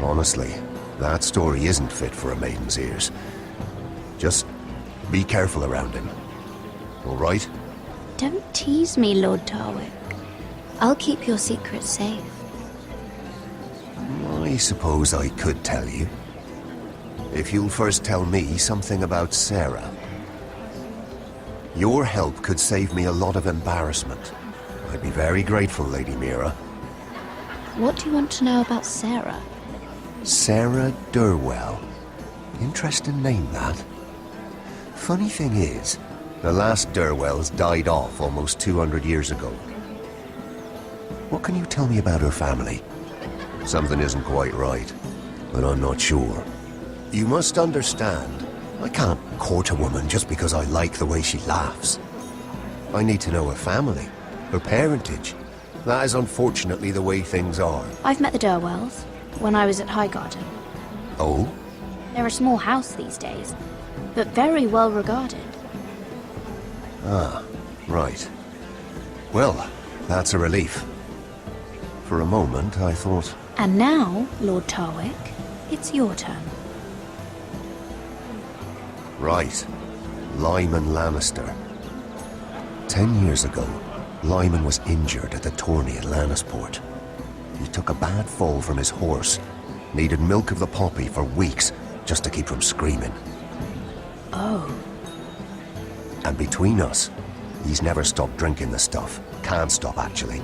Honestly, that story isn't fit for a maiden's ears. Just be careful around him. All right? Don't tease me, Lord Tarwick. I'll keep your secret safe. I suppose I could tell you. If you'll first tell me something about Sarah. Your help could save me a lot of embarrassment. I'd be very grateful, Lady Mira. What do you want to know about Sarah? Sarah Durwell. Interesting name, that. Funny thing is, the last Durwells died off almost 200 years ago. What can you tell me about her family? Something isn't quite right, but I'm not sure. You must understand, I can't court a woman just because I like the way she laughs. I need to know her family, her parentage. That is unfortunately the way things are. I've met the Durwells when I was at Highgarden. Oh? They're a small house these days, but very well regarded. Ah, right. Well, that's a relief. For a moment, I thought... And now, Lord Tarwick, it's your turn. Right. Lyman Lannister. 10 years ago, Lyman was injured at the tourney at Lannisport. He took a bad fall from his horse. Needed milk of the poppy for weeks just to keep from screaming. Oh. And between us, he's never stopped drinking the stuff. Can't stop, actually.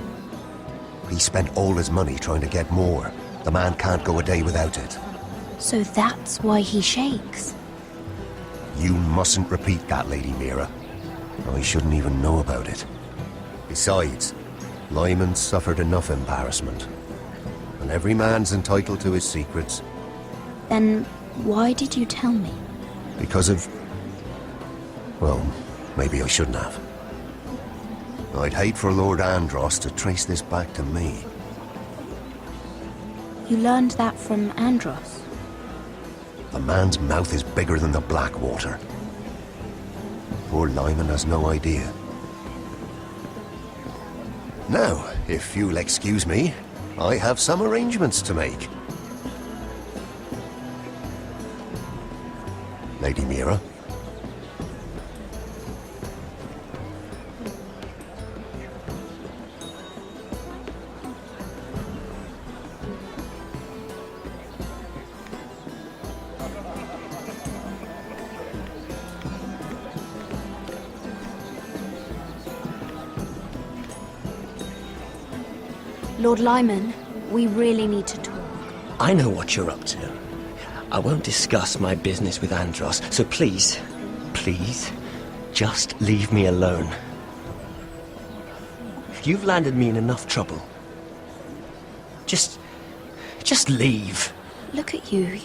He spent all his money trying to get more. The man can't go a day without it. So that's why he shakes. You mustn't repeat that, Lady Mira. I shouldn't even know about it. Besides, Lyman suffered enough embarrassment. And every man's entitled to his secrets. Then why did you tell me? Because of... well, maybe I shouldn't have. I'd hate for Lord Andros to trace this back to me. You learned that from Andros? The man's mouth is bigger than the Blackwater. Poor Lyman has no idea. Now, if you'll excuse me, I have some arrangements to make. Lady Mira? Lord Lyman, we really need to talk. I know what you're up to. I won't discuss my business with Andros, so please, just leave me alone. You've landed me in enough trouble. Just leave. Look at you.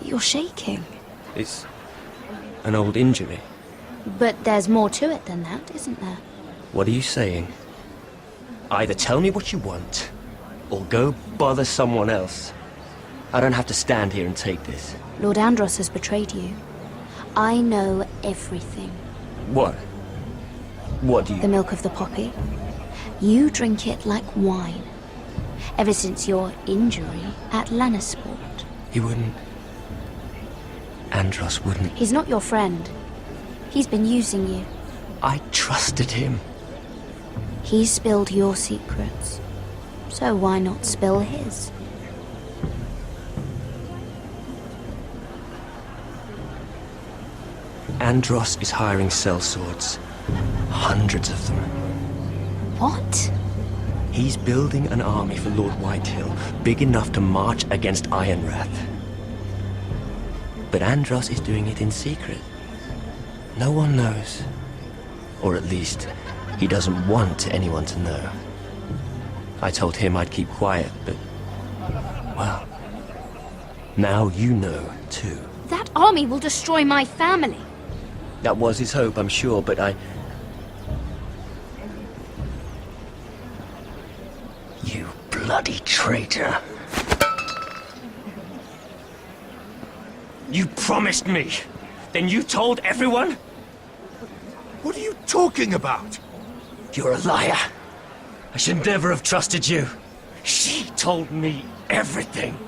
You're shaking. It's an old injury. But there's more to it than that, isn't there? What are you saying? Either tell me what you want, or go bother someone else. I don't have to stand here and take this. Lord Andros has betrayed you. I know everything. What? What do you... The milk of the poppy. You drink it like wine. Ever since your injury at Lannisport. He wouldn't... Andros wouldn't... He's not your friend. He's been using you. I trusted him. He spilled your secrets. So why not spill his? Andros is hiring sellswords. Hundreds of them. What? He's building an army for Lord Whitehill, big enough to march against Ironrath. But Andros is doing it in secret. No one knows. Or at least, he doesn't want anyone to know. I told him I'd keep quiet, but... well... now you know, too. That army will destroy my family. That was his hope, I'm sure, but I... You bloody traitor. You promised me. Then you told everyone? What are you talking about? You're a liar. I should never have trusted you. She told me everything.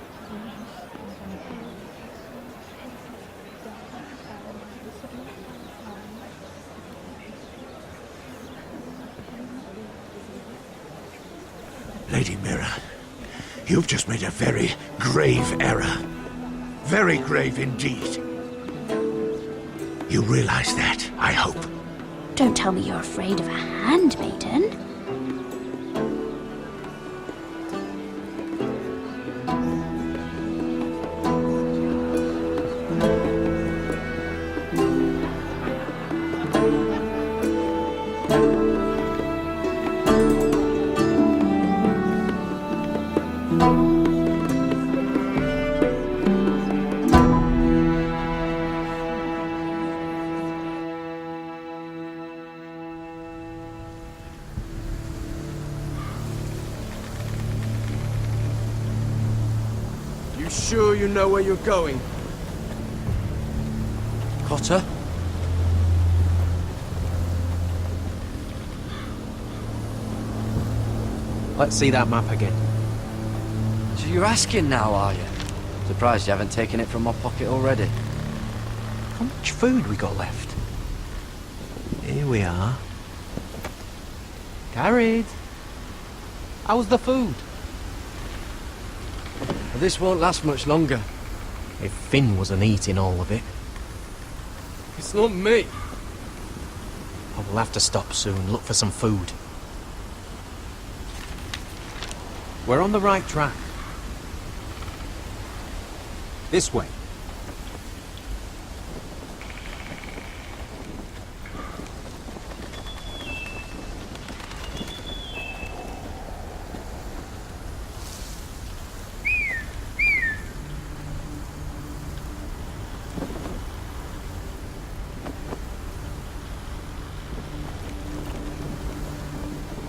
Lady Mira, you've just made a very grave error. Very grave indeed. You realize that, I hope. Don't tell me you're afraid of a handmaiden. Sure you know where you're going? Cotter? Let's see that map again. So you're asking now, are you? Surprised you haven't taken it from my pocket already. How much food we got left? Here we are. Carried. How's the food? Well, this won't last much longer. If Finn wasn't eating all of it. It's not me. I will have to stop soon, look for some food. We're on the right track. This way.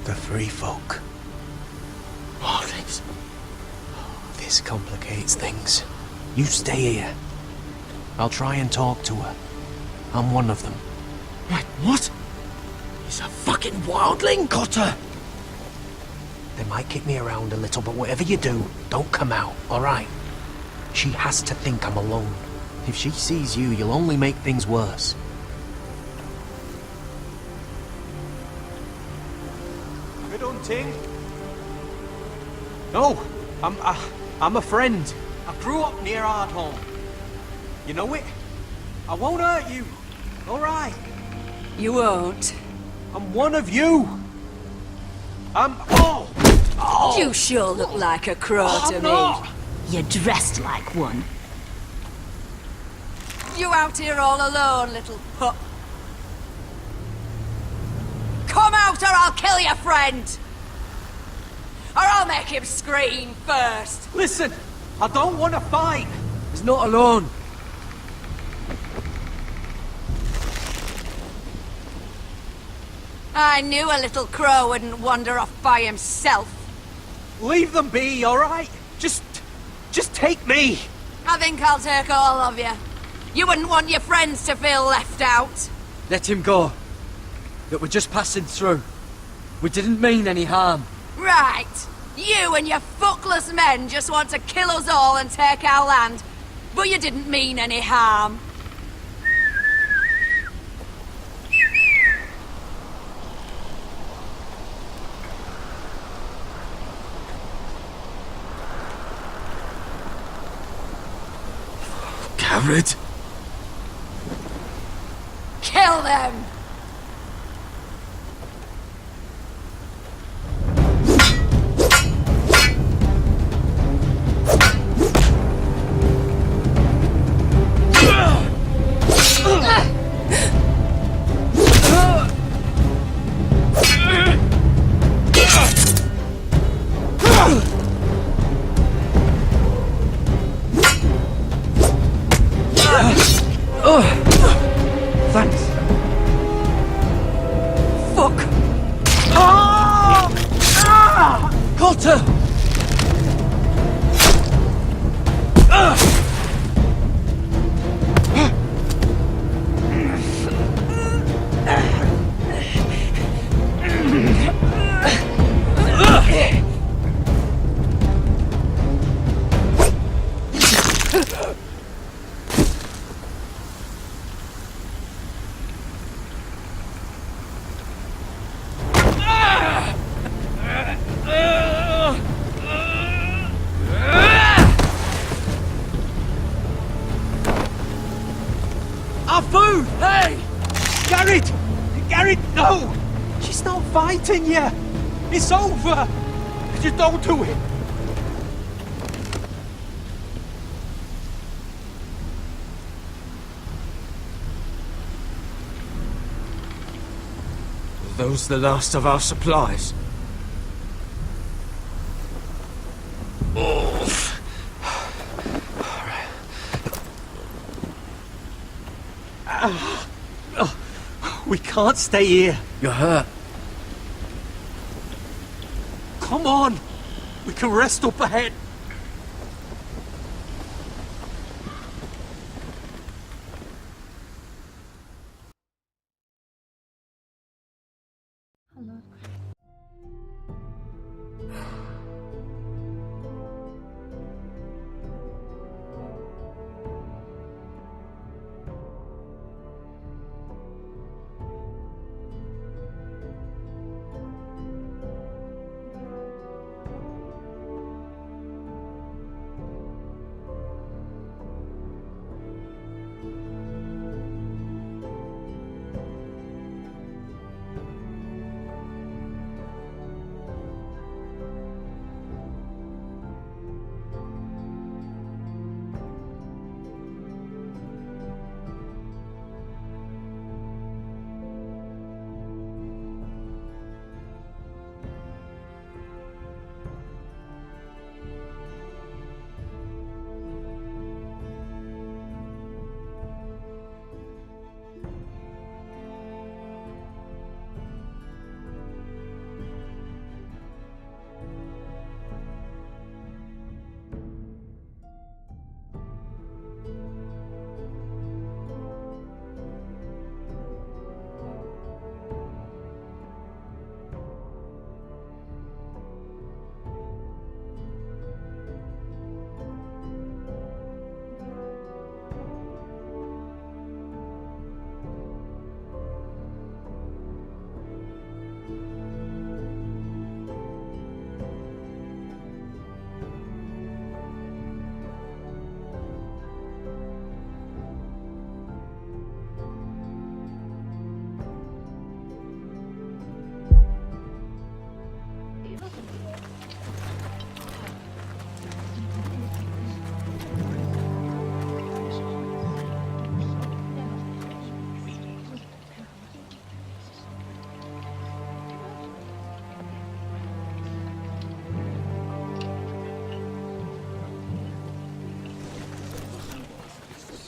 The free folk. Morlings. This complicates things. You stay here. I'll try and talk to her. I'm one of them. Wait, what? He's a fucking wildling, Cotter! They might kick me around a little, but whatever you do, don't come out, alright? She has to think I'm alone. If she sees you, you'll only make things worse. Good hunting. No, I'm a friend. I grew up near Ardholm. You know it? I won't hurt you. All right. You won't. I'm one of you. Oh! You sure look like a crow to me. Not. You're dressed like one. You out here all alone, little pup? Come out or I'll kill your friend! Or I'll make him scream first! Listen, I don't want to fight. He's not alone. I knew a little crow wouldn't wander off by himself. Leave them be, all right? Just take me. I think I'll take all of you. You wouldn't want your friends to feel left out. Let him go. That we're just passing through. We didn't mean any harm. Right. You and your fuckless men just want to kill us all and take our land. But you didn't mean any harm. Garrett? Kill them! Thanks. fighting you! It's over! Just don't do it! Are those the last of our supplies? We can't stay here. You're hurt. Come on! We can rest up ahead.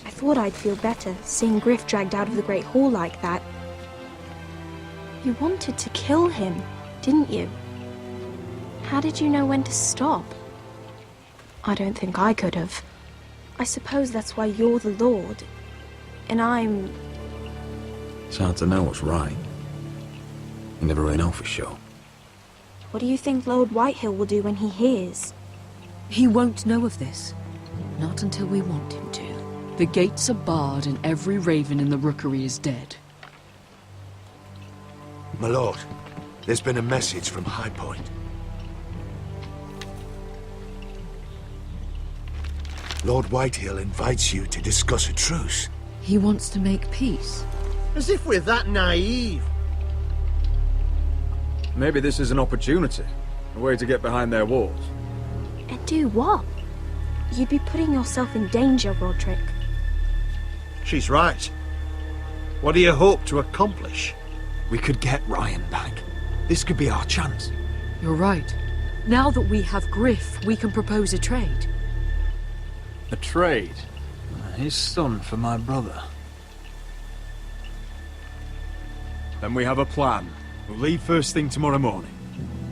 I thought I'd feel better seeing Griff dragged out of the Great Hall like that. You wanted to kill him, didn't you? How did you know when to stop? I don't think I could have. I suppose that's why you're the Lord, and I'm... It's hard to know what's right. You never really know for sure. What do you think Lord Whitehill will do when he hears? He won't know of this. Not until we want him to. The gates are barred and every raven in the rookery is dead. My lord, there's been a message from High Point. Lord Whitehill invites you to discuss a truce. He wants to make peace. As if we're that naive. Maybe this is an opportunity. A way to get behind their walls. And do what? You'd be putting yourself in danger, Roderick. She's right. What do you hope to accomplish? We could get Ryan back. This could be our chance. You're right. Now that we have Griff, we can propose a trade. A trade? His son for my brother. Then we have a plan. We'll leave first thing tomorrow morning.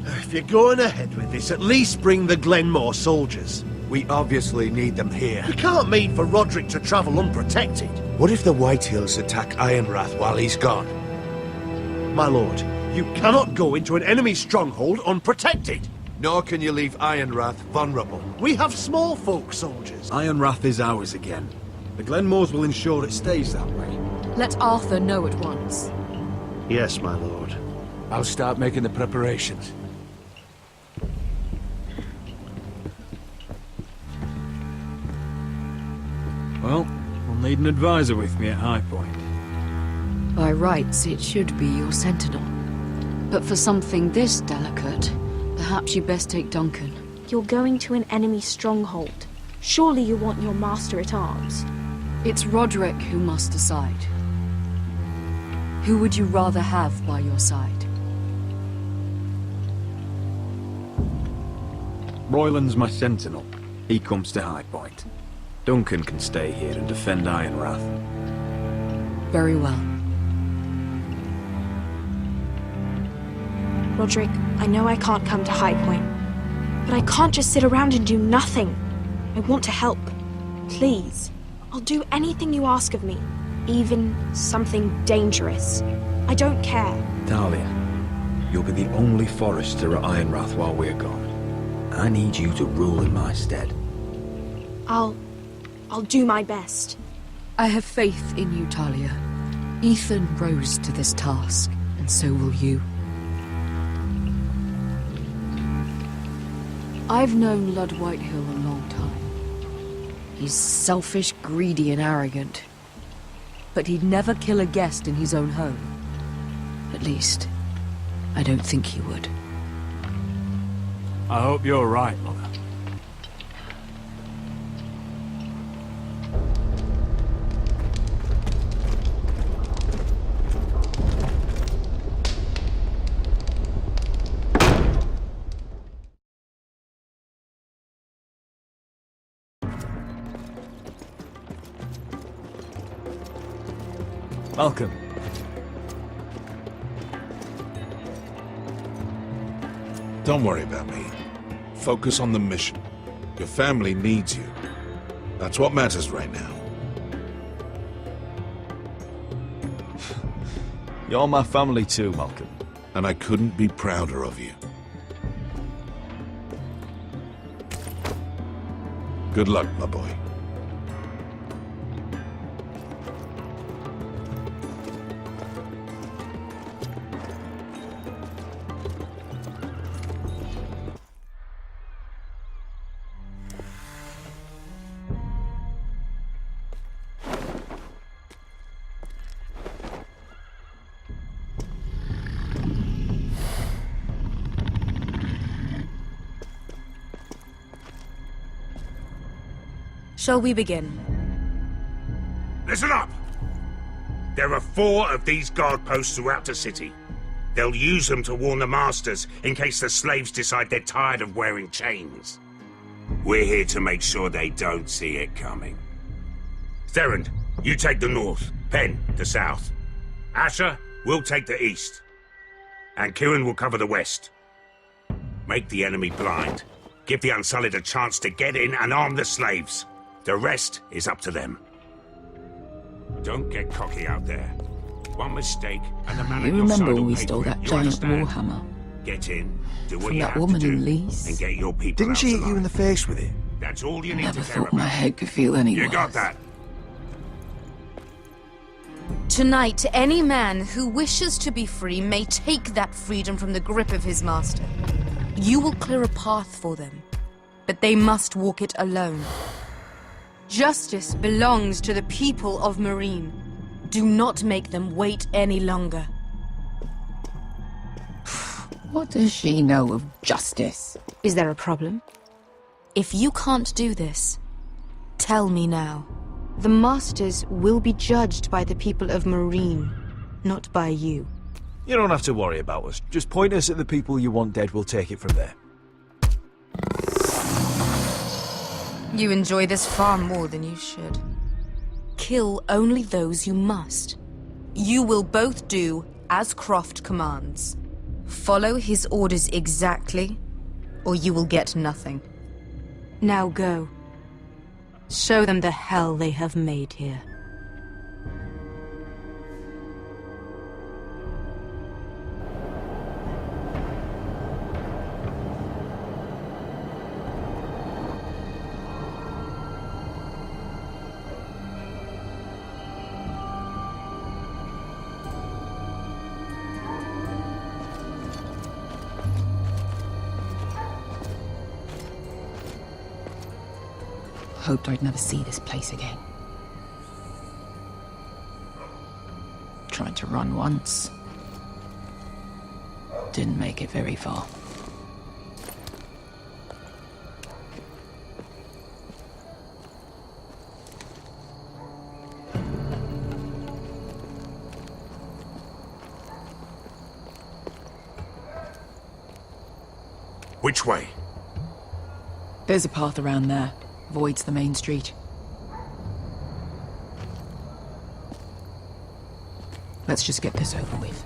If you're going ahead with this, at least bring the Glenmore soldiers. We obviously need them here. You can't mean for Roderick to travel unprotected. What if the Whitehills attack Ironrath while he's gone? My lord, you cannot go into an enemy stronghold unprotected. Nor can you leave Ironrath vulnerable. We have small folk soldiers. Ironrath is ours again. The Glenmores will ensure it stays that way. Let Arthur know at once. Yes, my lord. I'll start making the preparations. Well, we'll need an advisor with me at High Point. By rights, it should be your sentinel. But for something this delicate, perhaps you best take Duncan. You're going to an enemy stronghold. Surely you want your master at arms. It's Roderick who must decide. Who would you rather have by your side? Royland's my sentinel. He comes to High Point. Duncan can stay here and defend Ironrath. Very well. Roderick, I know I can't come to High Point, but I can't just sit around and do nothing. I want to help. Please. I'll do anything you ask of me, even something dangerous. I don't care. Talia, you'll be the only Forester at Ironrath while we're gone. I need you to rule in my stead. I'll do my best. I have faith in you, Talia. Ethan rose to this task, and so will you. I've known Lud Whitehill a long time. He's selfish, greedy, and arrogant. But he'd never kill a guest in his own home. At least, I don't think he would. I hope you're right, Mother. Malcolm. Don't worry about me. Focus on the mission. Your family needs you. That's what matters right now. You're my family too, Malcolm. And I couldn't be prouder of you. Good luck, my boy. Shall we begin? Listen up! There are 4 of these guard posts throughout the city. They'll use them to warn the masters in case the slaves decide they're tired of wearing chains. We're here to make sure they don't see it coming. Therend, you take the north. Penn, the south. Asher, we'll take the east. And Kieran will cover the west. Make the enemy blind. Give the Unsullied a chance to get in and arm the slaves. The rest is up to them. Don't get cocky out there. One mistake, and the man You at your remember side when will we pay stole for it. that You giant understand? warhammer? Get in, do what From you that have to woman do, in Lee's? and get your people Didn't out she hit you alive. in the face with it? That's all you need Never to care thought about. my head could feel any You worse. got that? Tonight, any man who wishes to be free may take that freedom from the grip of his master. You will clear a path for them, but they must walk it alone. Justice belongs to the people of Marine. Do not make them wait any longer. What does she know of justice? Is there a problem? If you can't do this, tell me now. The Masters will be judged by the people of Marine, not by you. You don't have to worry about us. Just point us at the people you want dead, we'll take it from there. You enjoy this far more than you should. Kill only those you must. You will both do as Croft commands. Follow his orders exactly, or you will get nothing. Now go. Show them the hell they have made here. Hoped I'd never see this place again. Tried to run once. Didn't make it very far. Which way? There's a path around there. Voids the main street. Let's just get this over with.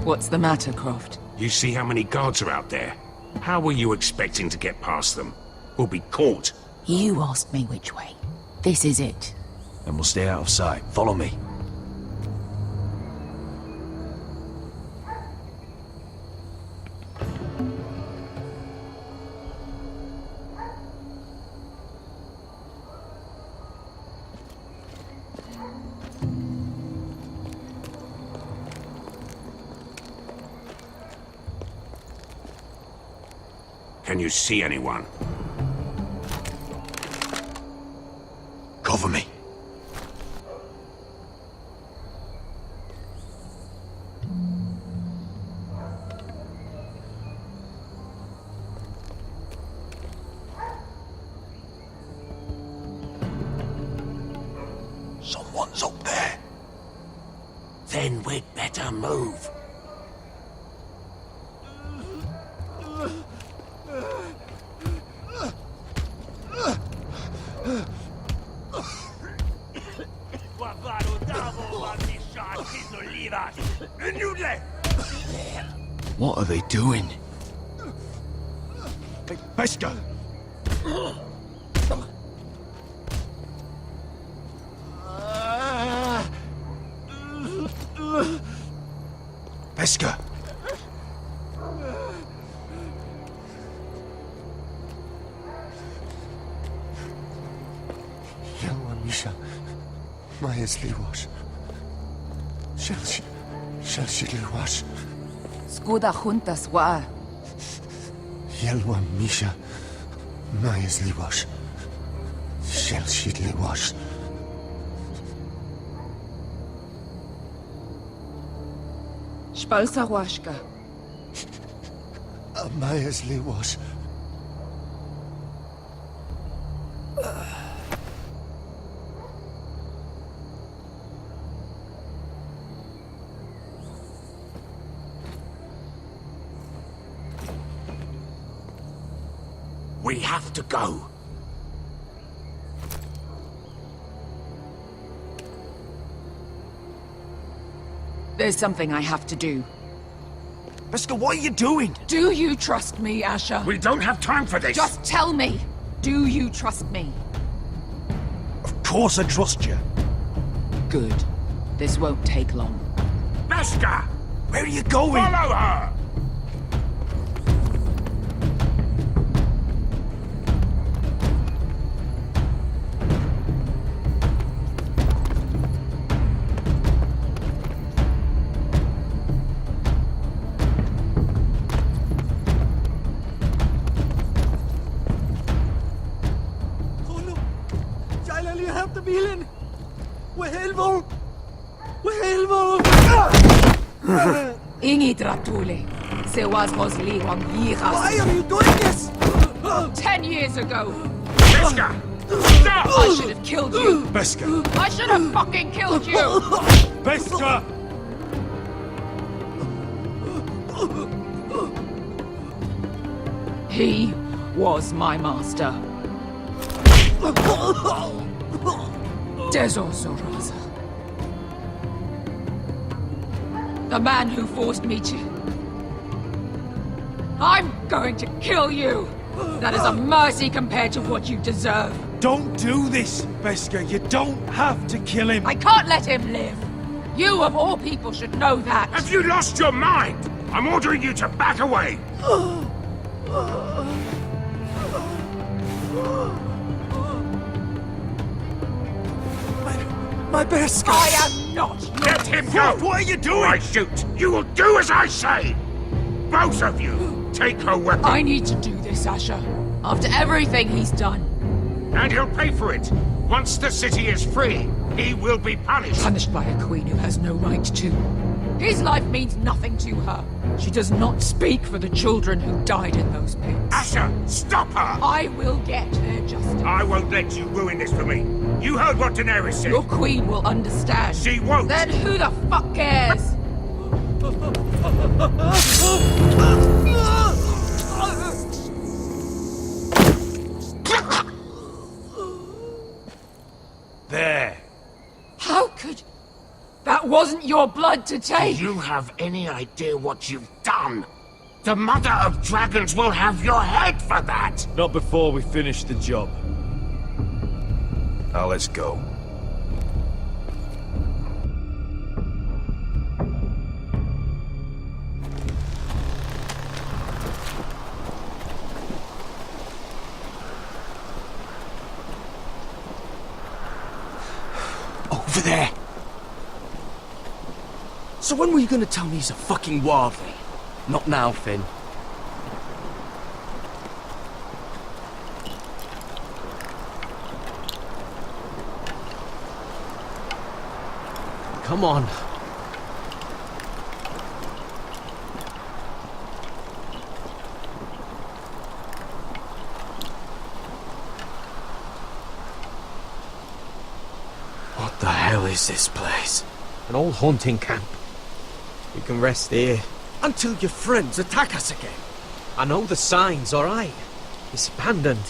What's the matter, Croft? You see how many guards are out there? How were you expecting to get past them? We'll be caught. You asked me which way. This is it. Then we'll stay out of sight. Follow me. Can you see anyone? Cover me. Someone's up there. Then we'd better move. What are they doing? Hey, Pesca! Pesca! Yelwa Misha, Maya's Liwash. Shall she Liwash? Skuda juntas wa. Yelwa Misha, Maya's Liwash. Shall she Liwash? Spalsa washka. Maya's Liwash. We have to go. There's something I have to do. Pesca, what are you doing? Do you trust me, Asher? We don't have time for this. Just tell me. Do you trust me? Of course I trust you. Good. This won't take long. Pesca! Where are you going? Follow her! Ingi Dratule. Se was Rosli Wang Yiras. Why are you doing this? 10 years ago. Pesca! Stop! I should have killed you. Pesca! I should have fucking killed you. Pesca! He was my master. Dezo Soraza. The man who forced me to... I'm going to kill you! That is a mercy compared to what you deserve. Don't do this, Pesca. You don't have to kill him. I can't let him live. You, of all people, should know that. Have you lost your mind? I'm ordering you to back away. My Pesca! I am not your Let him go! What are you doing? Or I shoot! You will do as I say! Both of you, take her weapon. I need to do this, Asher. After everything he's done. And he'll pay for it. Once the city is free, he will be punished. Punished by a queen who has no right to. His life means nothing to her. She does not speak for the children who died in those pits. Asher, stop her! I will get her justice. I won't let you ruin this for me. You heard what Daenerys said. Your queen will understand. She won't. Then who the fuck cares? There. How could... That wasn't your blood to take! Do you have any idea what you've done? The Mother of Dragons will have your head for that! Not before we finish the job. Now let's go. Over there! So when were you gonna tell me he's a fucking wildling? Not now, Finn. Come on. What the hell is this place? An old hunting camp. We can rest here. Until your friends attack us again. I know the signs, alright? It's abandoned.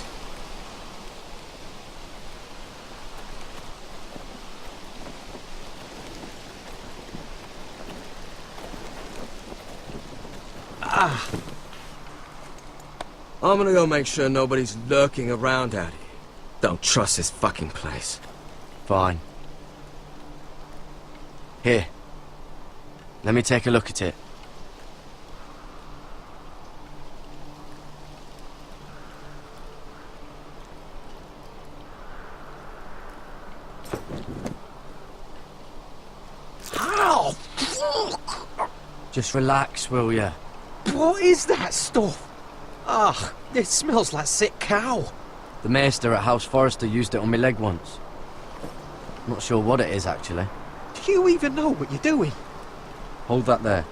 I'm gonna go make sure nobody's lurking around out here. Don't trust this fucking place. Fine. Here. Let me take a look at it. Ow! Fuck! Just relax, will ya? What is that stuff? Ugh, it smells like sick cow. The maester at House Forrester used it on my leg once. Not sure what it is, actually. Do you even know what you're doing? Hold that there.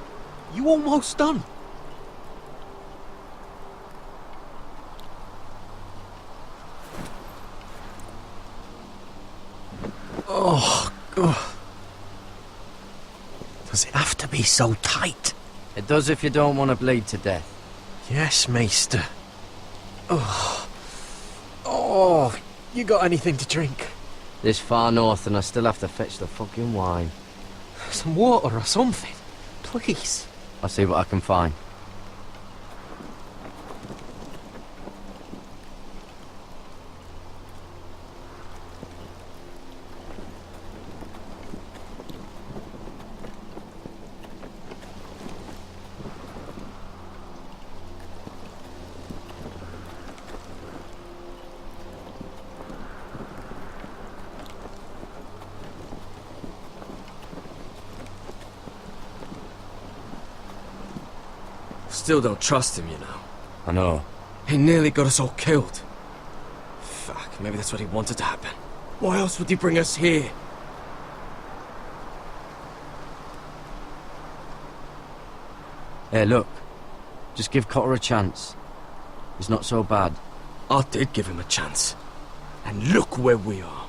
You almost done. Oh, God. Does it have to be so tight? It does if you don't want to bleed to death. Yes, Maester. Oh. Oh, you got anything to drink? This far north and I still have to fetch the fucking wine. Some water or something, please. I'll see what I can find. Still don't trust him, you know. I know. He nearly got us all killed. Fuck, maybe that's what he wanted to happen. Why else would he bring us here? Hey, look. Just give Cotter a chance. He's not so bad. I did give him a chance. And look where we are.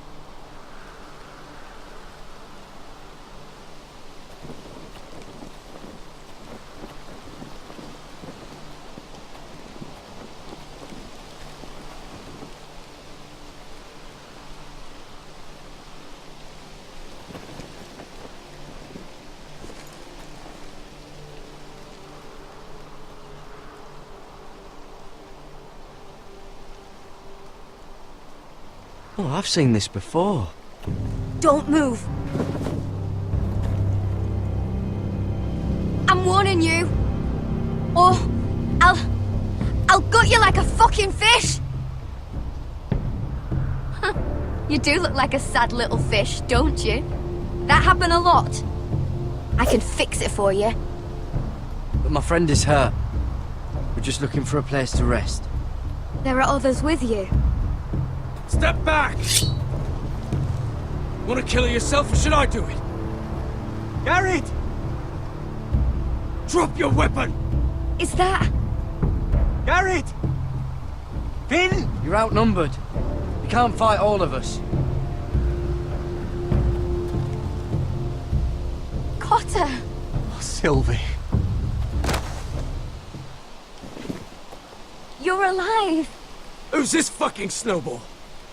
Oh, I've seen this before. Don't move. I'm warning you. Or I'll gut you like a fucking fish. You do look like a sad little fish, don't you? That happen a lot. I can fix it for you. But my friend is hurt. We're just looking for a place to rest. There are others with you. Step back! Want to kill her yourself, or should I do it? Garrett! Drop your weapon! Is that... Garrett! Finn! You're outnumbered. You can't fight all of us. Cotter! Oh, Sylvie. You're alive! Who's this fucking snowball?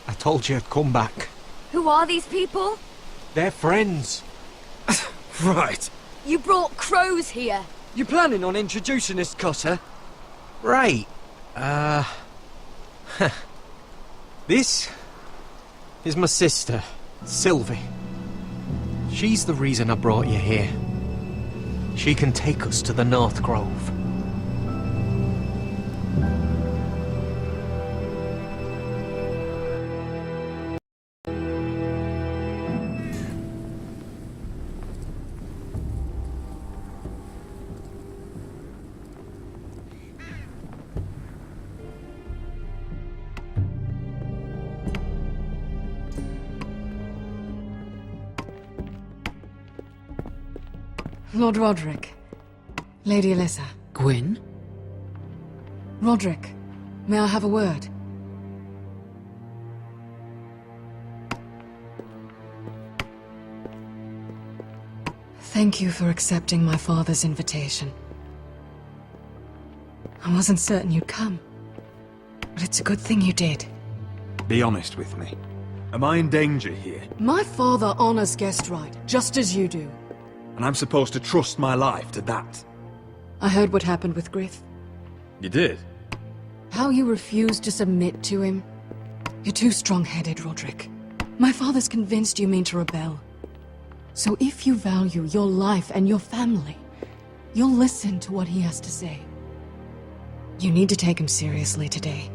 I told you I'd come back. Who are these people? They're friends. Right. You brought crows here. You planning on introducing us, Cotter? Right. This is my sister, Sylvie. She's the reason I brought you here. She can take us to the North Grove. Lord Roderick. Lady Alyssa. Gwyn? Roderick, may I have a word? Thank you for accepting my father's invitation. I wasn't certain you'd come, but it's a good thing you did. Be honest with me. Am I in danger here? My father honors guest right, just as you do. And I'm supposed to trust my life to that? I heard what happened with Griff. You did? How you refused to submit to him. You're too strong-headed, Roderick. My father's convinced you mean to rebel. So if you value your life and your family, you'll listen to what he has to say. You need to take him seriously today,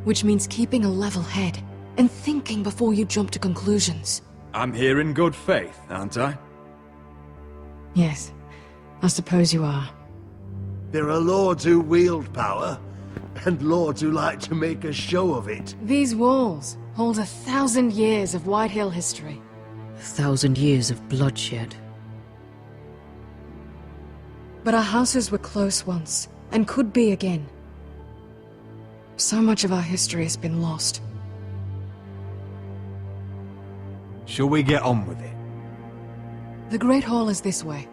which means keeping a level head and thinking before you jump to conclusions. I'm here in good faith, aren't I? Yes, I suppose you are. There are lords who wield power, and lords who like to make a show of it. These walls hold 1,000 years of Whitehill history. 1,000 years of bloodshed. But our houses were close once, and could be again. So much of our history has been lost. Shall we get on with it? The Great Hall is this way.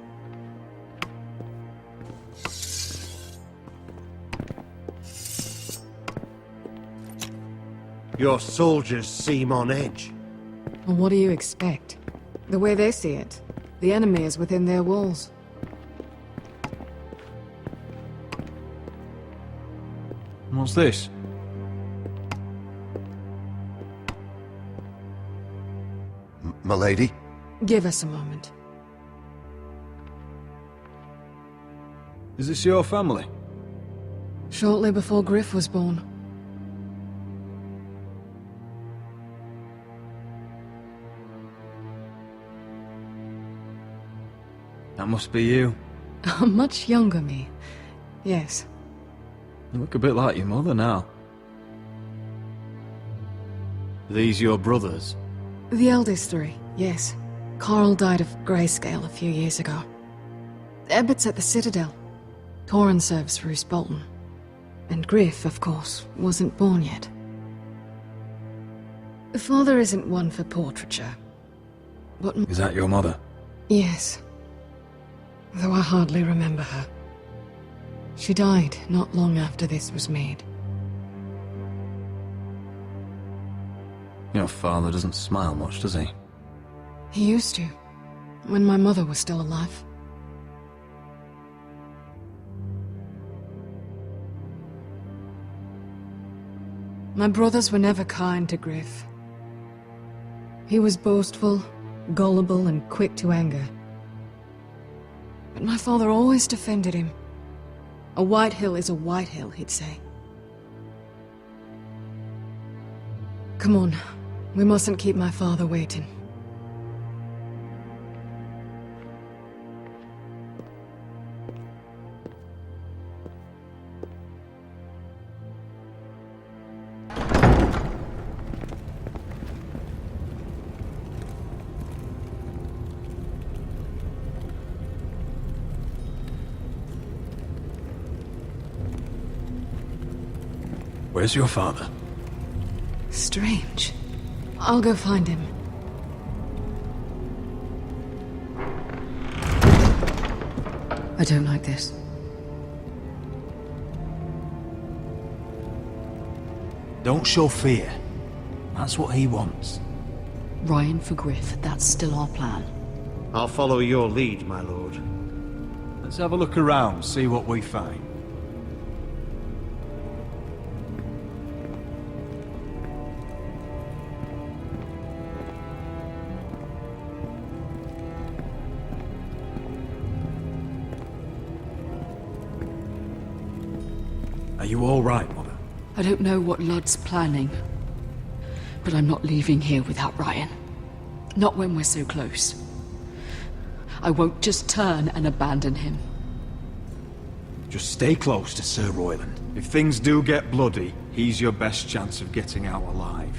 Your soldiers seem on edge. Well, what do you expect? The way they see it, the enemy is within their walls. What's this? My lady? Give us a moment. Is this your family? Shortly before Griff was born. That must be you. A much younger me. Yes. You look a bit like your mother now. These your brothers? The eldest three, yes. Carl died of grayscale a few years ago. Ebbett's at the Citadel. Torrin serves for Roose Bolton. And Griff, of course, wasn't born yet. Father isn't one for portraiture. But... Is that your mother? Yes. Though I hardly remember her. She died not long after this was made. Your father doesn't smile much, does he? He used to, when my mother was still alive. My brothers were never kind to Griff. He was boastful, gullible, and quick to anger. But my father always defended him. A Whitehill is a Whitehill, he'd say. Come on, we mustn't keep my father waiting. Where's your father? Strange. I'll go find him. I don't like this. Don't show fear. That's what he wants. Ryan for Griff, that's still our plan. I'll follow your lead, my lord. Let's have a look around, see what we find. Are you all right, Mother? I don't know what Ludd's planning, but I'm not leaving here without Ryan. Not when we're so close. I won't just turn and abandon him. Just stay close to Sir Royland. If things do get bloody, he's your best chance of getting out alive.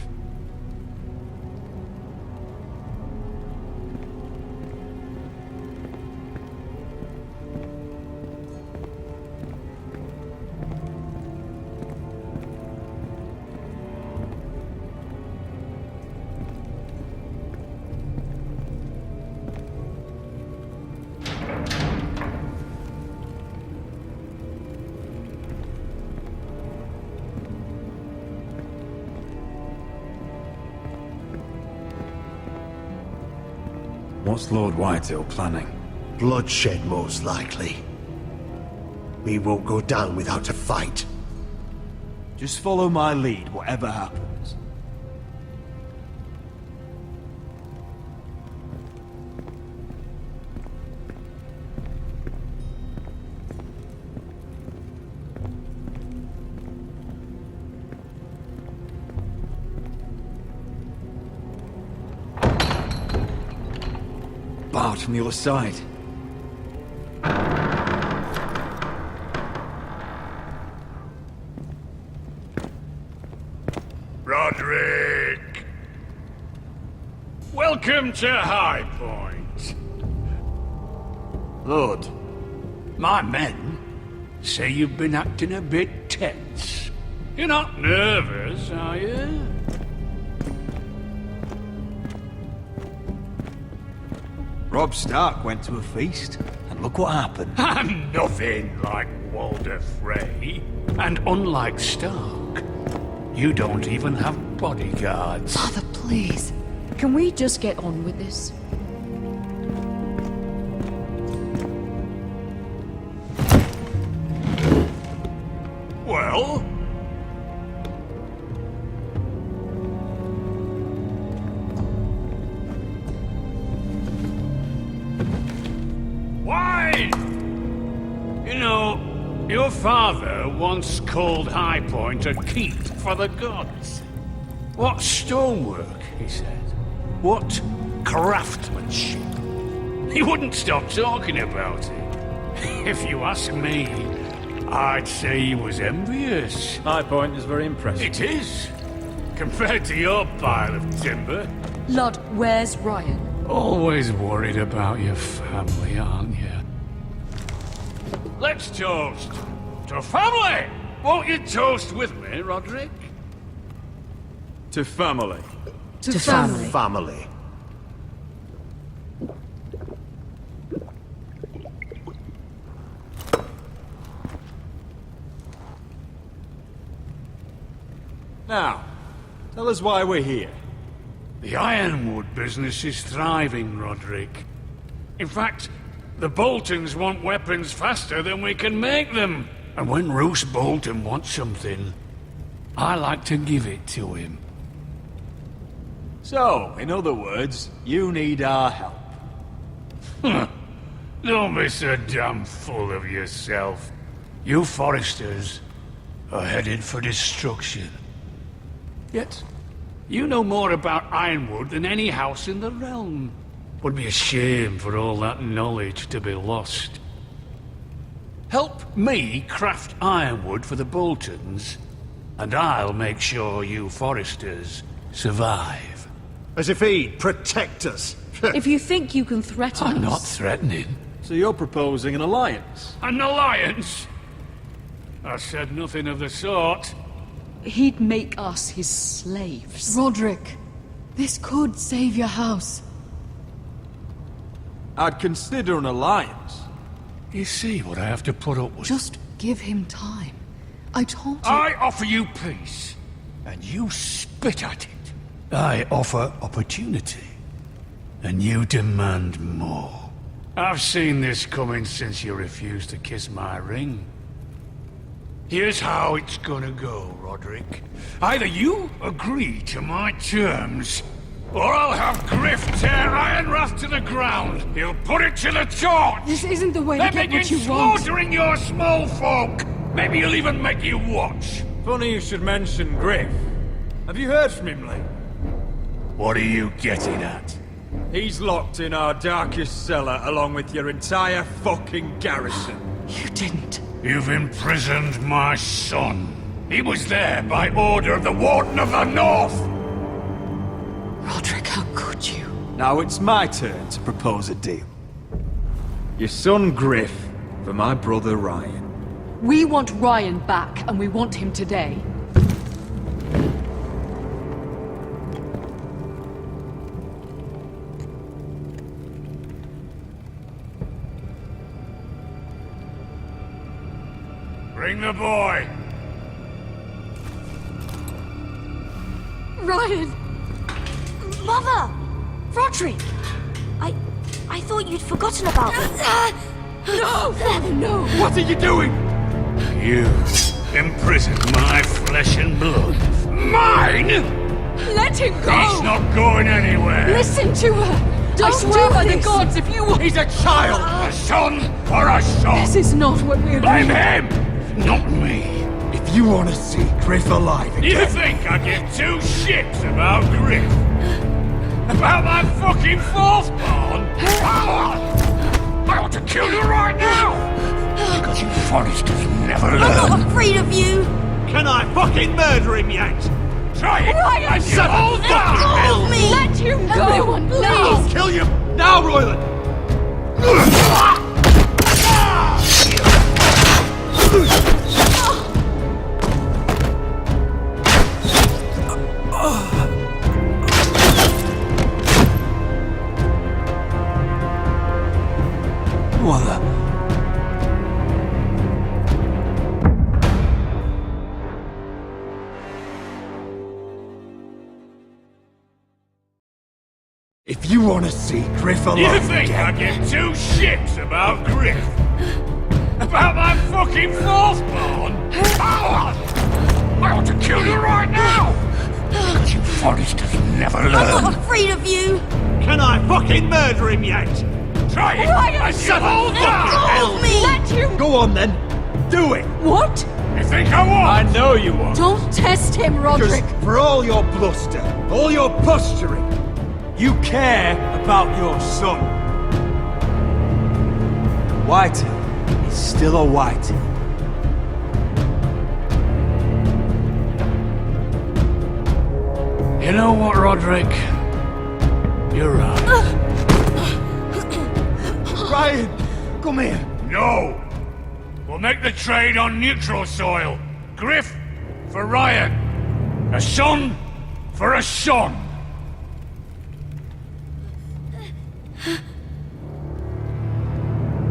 What's Lord Whitehill planning? Bloodshed, most likely. We won't go down without a fight. Just follow my lead, whatever happens. Barred from the other side. Roderick! Welcome to High Point. Lord, my men say you've been acting a bit tense. You're not nervous, are you? Robb Stark went to a feast, and look what happened. I'm nothing like Walder Frey. And unlike Stark, you don't even have bodyguards. Father, please. Can we just get on with this? Well? Why? You know, your father once called High Point a keep for the gods. What stonework, he said. What craftsmanship. He wouldn't stop talking about it. If you ask me, I'd say he was envious. High Point is very impressive. It is. Compared to your pile of timber. Ludd, where's Ryan? Always worried about your family, aren't you? Let's toast to family! Won't you toast with me, Roderick? To family. To family. Family. Now, tell us why we're here. The ironwood business is thriving, Roderick. In fact, the Boltons want weapons faster than we can make them. And when Roose Bolton wants something, I like to give it to him. So, in other words, you need our help. Don't be so damn full of yourself. You Foresters are headed for destruction. Yet, you know more about Ironwood than any house in the realm. Would be a shame for all that knowledge to be lost. Help me craft ironwood for the Boltons, and I'll make sure you Foresters survive. As if he'd protect us. If you think you can threaten I'm us... not threatening. So you're proposing an alliance? An alliance? I said nothing of the sort. he'd make us his slaves. Roderick, this could save your house. I'd consider an alliance. You see what I have to put up with? Just give him time. I told you... I offer you peace, and you spit at it. I offer opportunity, and you demand more. I've seen this coming since you refused to kiss my ring. Here's how it's gonna go, Roderick. Either you agree to my terms, or I'll have Griff tear Ironrath to the ground. He'll put it to the torch. This isn't the way to Then get begin what you want. slaughtering your small folk. Maybe he'll even make you watch. Funny you should mention Griff. Have you heard from him lately? What are you getting at? He's locked in our darkest cellar along with your entire fucking garrison. You didn't. You've imprisoned my son. He was there by order of the Warden of the North. Roderick, how could you? Now it's my turn to propose a deal. Your son Griff for my brother Ryan. We want Ryan back, and we want him today. Bring the boy. Ryan! Mother! Roderick! I thought you'd forgotten about me. No! No! What are you doing? You imprisoned my flesh and blood. Mine? Let him go! He's not going anywhere. Listen to her! I swear by the gods, if you... He's a child! A son for a son! This is not what we're Blame doing. him, not me. If you want to see Griff alive again... You think I give two shits about Griff? About my fucking fourth born? I ought to kill you right now! Because you Forresters never learn. I'm not afraid of you! Can I fucking murder him yet? Try it! Ryan, And you all die! me! Let him go! Everyone, please! I'll kill you! Now, Royland! Mother. If you want to see Griff alive You think again... I give two shits about Griff? About my fucking fourth born? I ought to kill you right now! Because you Forresters never learn. I'm not afraid of you! Can I fucking murder him yet? Try it! Ryan, And you all die! me! Let him... Go on then. Do it. What? You think I won't? I know you won't. Don't test him, Because Roderick. for all your bluster, all your posturing, you care about your son. Whitehill is still a Whitehill. You know what, Roderick? You're right. Ryan, come here. No! We'll make the trade on neutral soil. Griff for Ryan. A son for a son.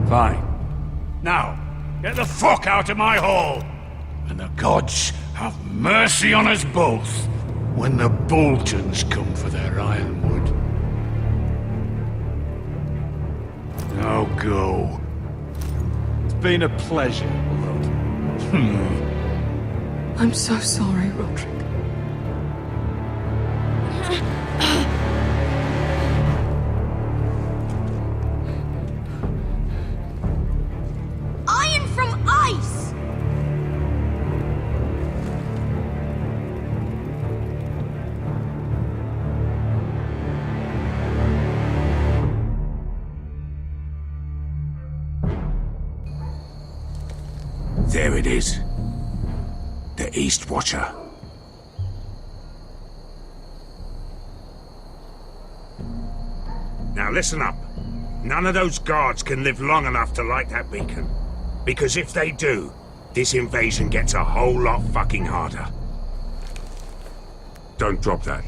Fine. Now, get the fuck out of my hall. And the gods have mercy on us both when the Boltons come for their ironwood. Now go. It's been a pleasure, Lord. I'm so sorry, Roderick. Iron from ice! There it is. The East Watcher. Now listen up. None of those guards can live long enough to light that beacon. Because if they do, this invasion gets a whole lot fucking harder. Don't drop that.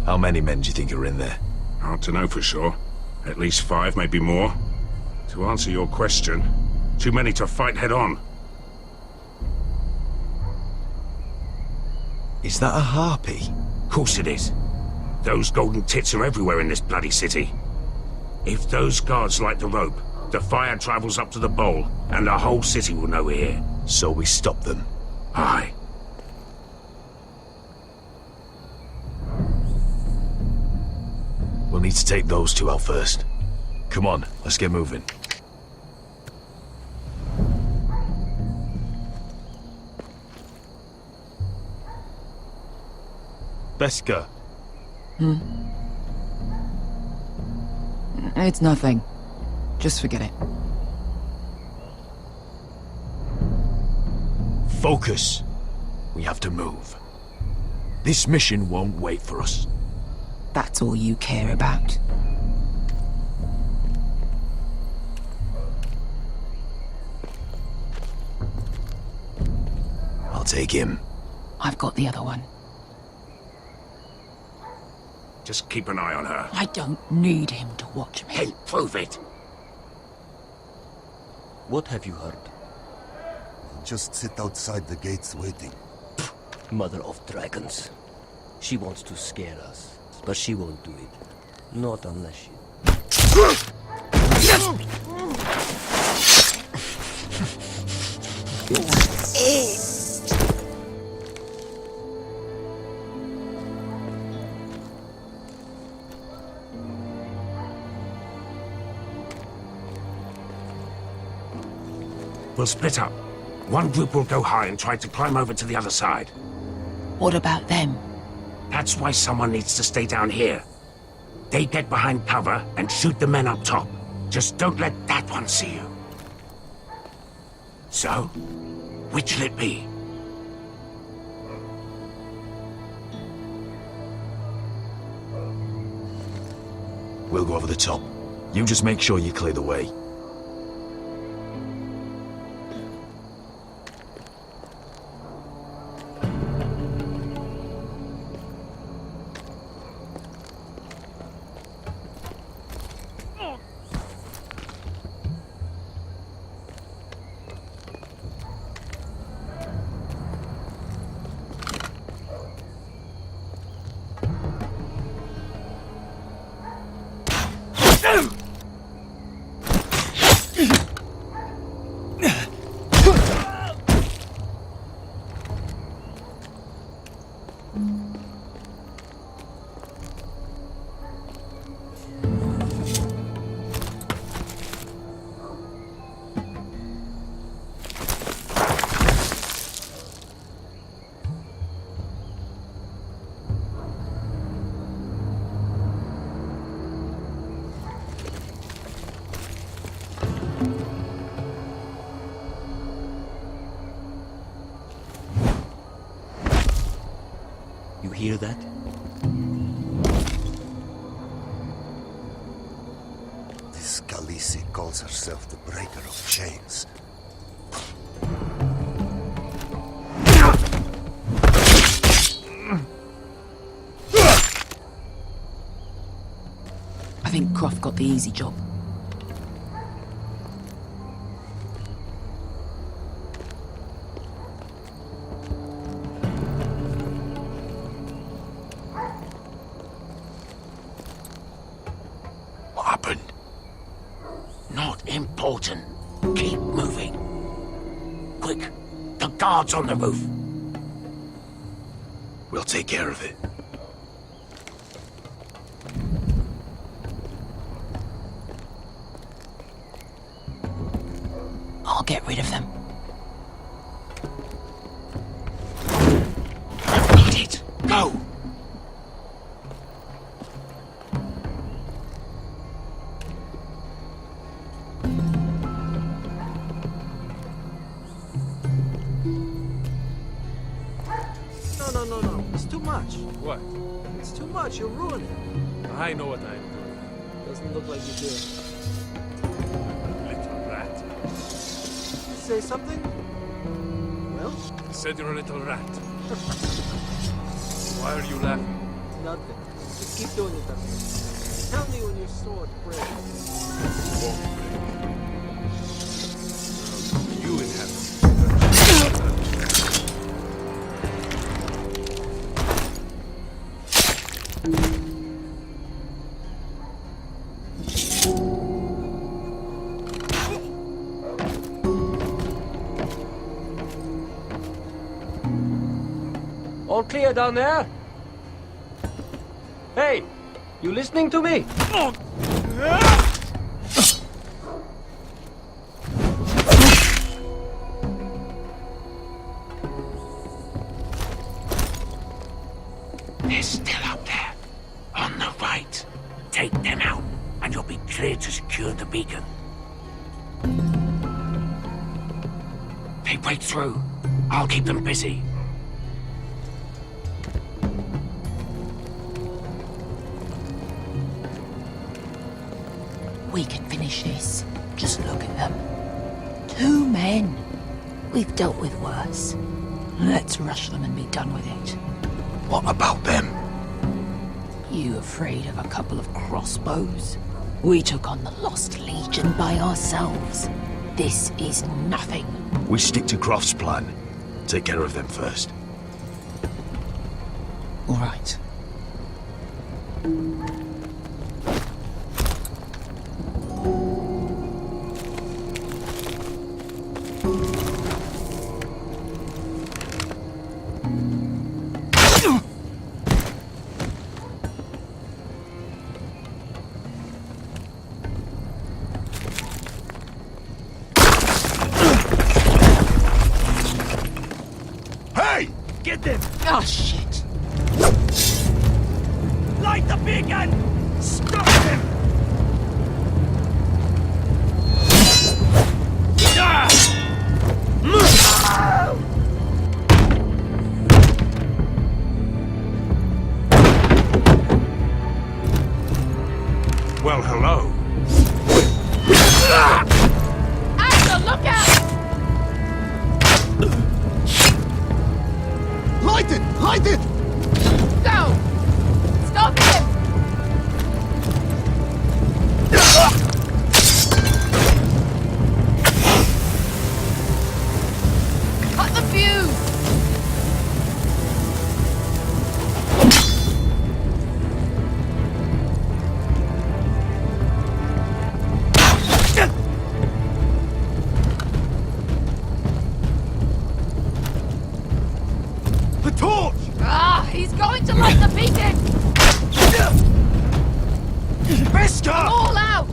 How many men do you think are in there? Hard to know for sure. At least 5, maybe more. To answer your question, too many to fight head on. Is that a harpy? Of course it is. Those golden tits are everywhere in this bloody city. If those guards light the rope, the fire travels up to the bowl, and the whole city will know we're here. So we stop them? Aye. We'll need to take those 2 out first. Come on, let's get moving. Beska. It's nothing. Just forget it. Focus. We have to move. This mission won't wait for us. That's all you care about. I'll take him. I've got the other one. Just keep an eye on her. I don't need him to watch me. Hey, prove it. What have you heard? Just sit outside the gates waiting. Mother of dragons. She wants to scare us, but she won't do it. Not unless she... We'll split up. One group will go high and try to climb over to the other side. What about them? That's why someone needs to stay down here. They get behind cover and shoot the men up top. Just don't let that one see you. So, which'll it be? We'll go over the top. You just make sure you clear the way. You hear that? This Khaleesi calls herself the Breaker of Chains. I think Croft got the easy job. What happened? Not important. Keep moving. Quick, the guards on the roof. We'll take care of it. I'll get rid of them. Got it. Go. No. It's too much. What? It's too much. You're ruining it. I know what I'm doing. Doesn't look like you do. Little rat. Say something? said you're a little rat. Why are you laughing? Nothing. Just keep doing it that way. Tell me when your sword breaks. Won't break. You inhabit. All clear down there? Hey, you listening to me? They're still up there. On the right. Take them out, and you'll be clear to secure the beacon. They break through. I'll keep them busy. We can finish this. Just look at them. 2 men. We've dealt with worse. Let's rush them and be done with it. What about them? You afraid of a couple of crossbows? We took on the Lost Legion by ourselves. This is nothing. We stick to Croft's plan. Take care of them first. All right. Hey! Get them! Oh, shit. Light the beacon! Stop them! Well, hello. Axel, look out! Light it! Light it! Go! Stop him! Cut the fuse! The torch! Ah, he's going to light the beacon! Beskar! All out!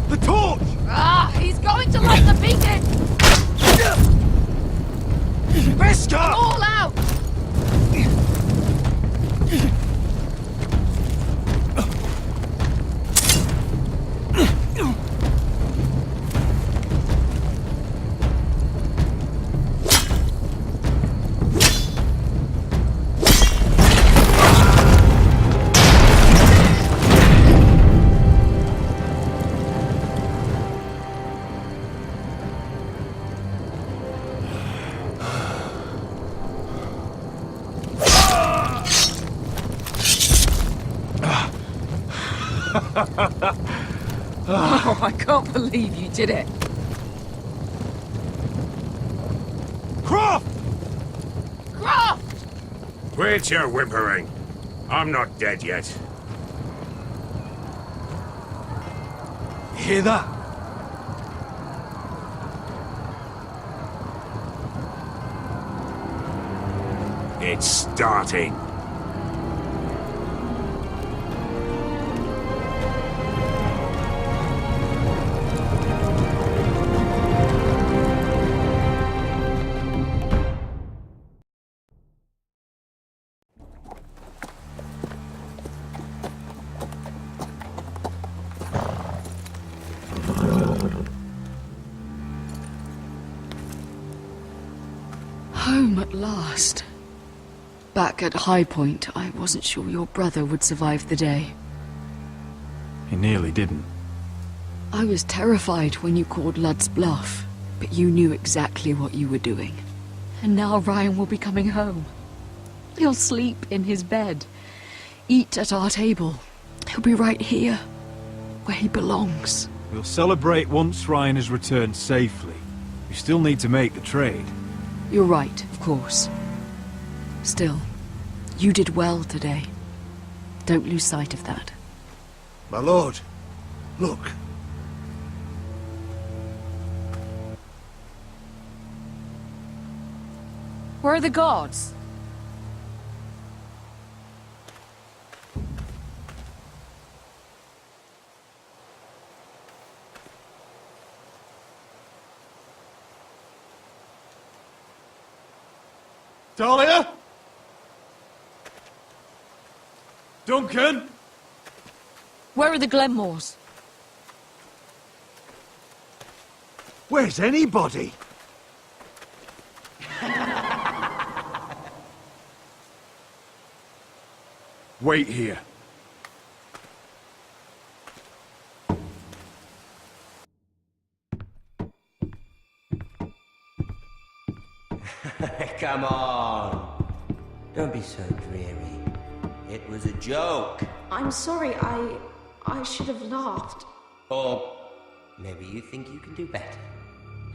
The torch! Ah, he's going to light the beacon! Beskar! All out! Oh, I can't believe you did it. Croft! Croft! Quit your whimpering. I'm not dead yet. Hear that? It's starting. at last. Back at High Point, I wasn't sure your brother would survive the day. He nearly didn't. I was terrified when you called Ludd's bluff, but you knew exactly what you were doing. And now Ryan will be coming home. He'll sleep in his bed, eat at our table. He'll be right here, where he belongs. We'll celebrate once Ryan has returned safely. We still need to make the trade. You're right, of course. Still, you did well today. Don't lose sight of that. My lord, look. Where are the guards? Talia? Duncan? Where are the Glenmores? Where's anybody? Wait here. Come on. Don't be so dreary. It was a joke. I'm sorry, I should have laughed. Or maybe you think you can do better.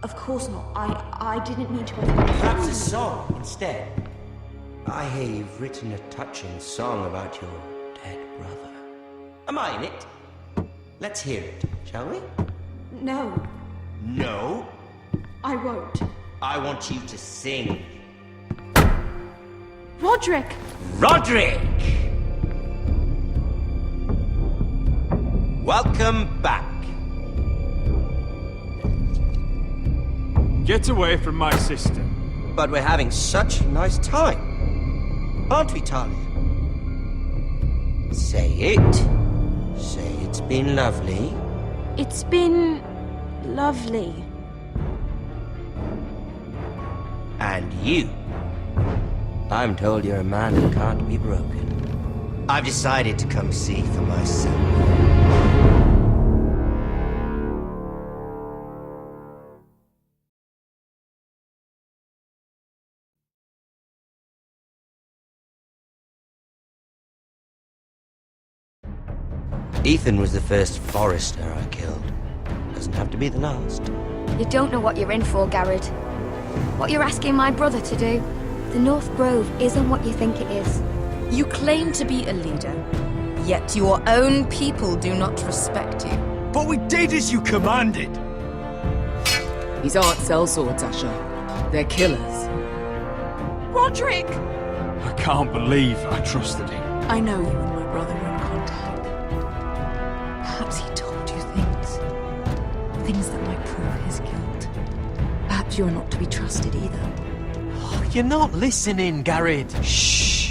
Of course not. I didn't mean to offend. Perhaps a song instead. I hear you've written a touching song about your dead brother. Am I in it? Let's hear it, shall we? No, No. I won't. I want you to sing. Roderick! Roderick! Welcome back. Get away from my sister. But we're having such a nice time. Aren't we, Talia? Say it. Say it's been lovely. It's been lovely. And you. I'm told you're a man who can't be broken. I've decided to come see for myself. Ethan was the first Forester I killed. Doesn't have to be the last. You don't know what you're in for, Garrett. What you're asking my brother to do. The North Grove isn't what you think it is. You claim to be a leader, yet your own people do not respect you. But we did as you commanded. These aren't sellswords, Asher. They're killers. Roderick! I can't believe I trusted him. I know you and my brother were in contact. Perhaps he told you things. Things that might prove his guilt. Perhaps you're not to be trusted either. Oh, you're not listening, Garrett. Shh.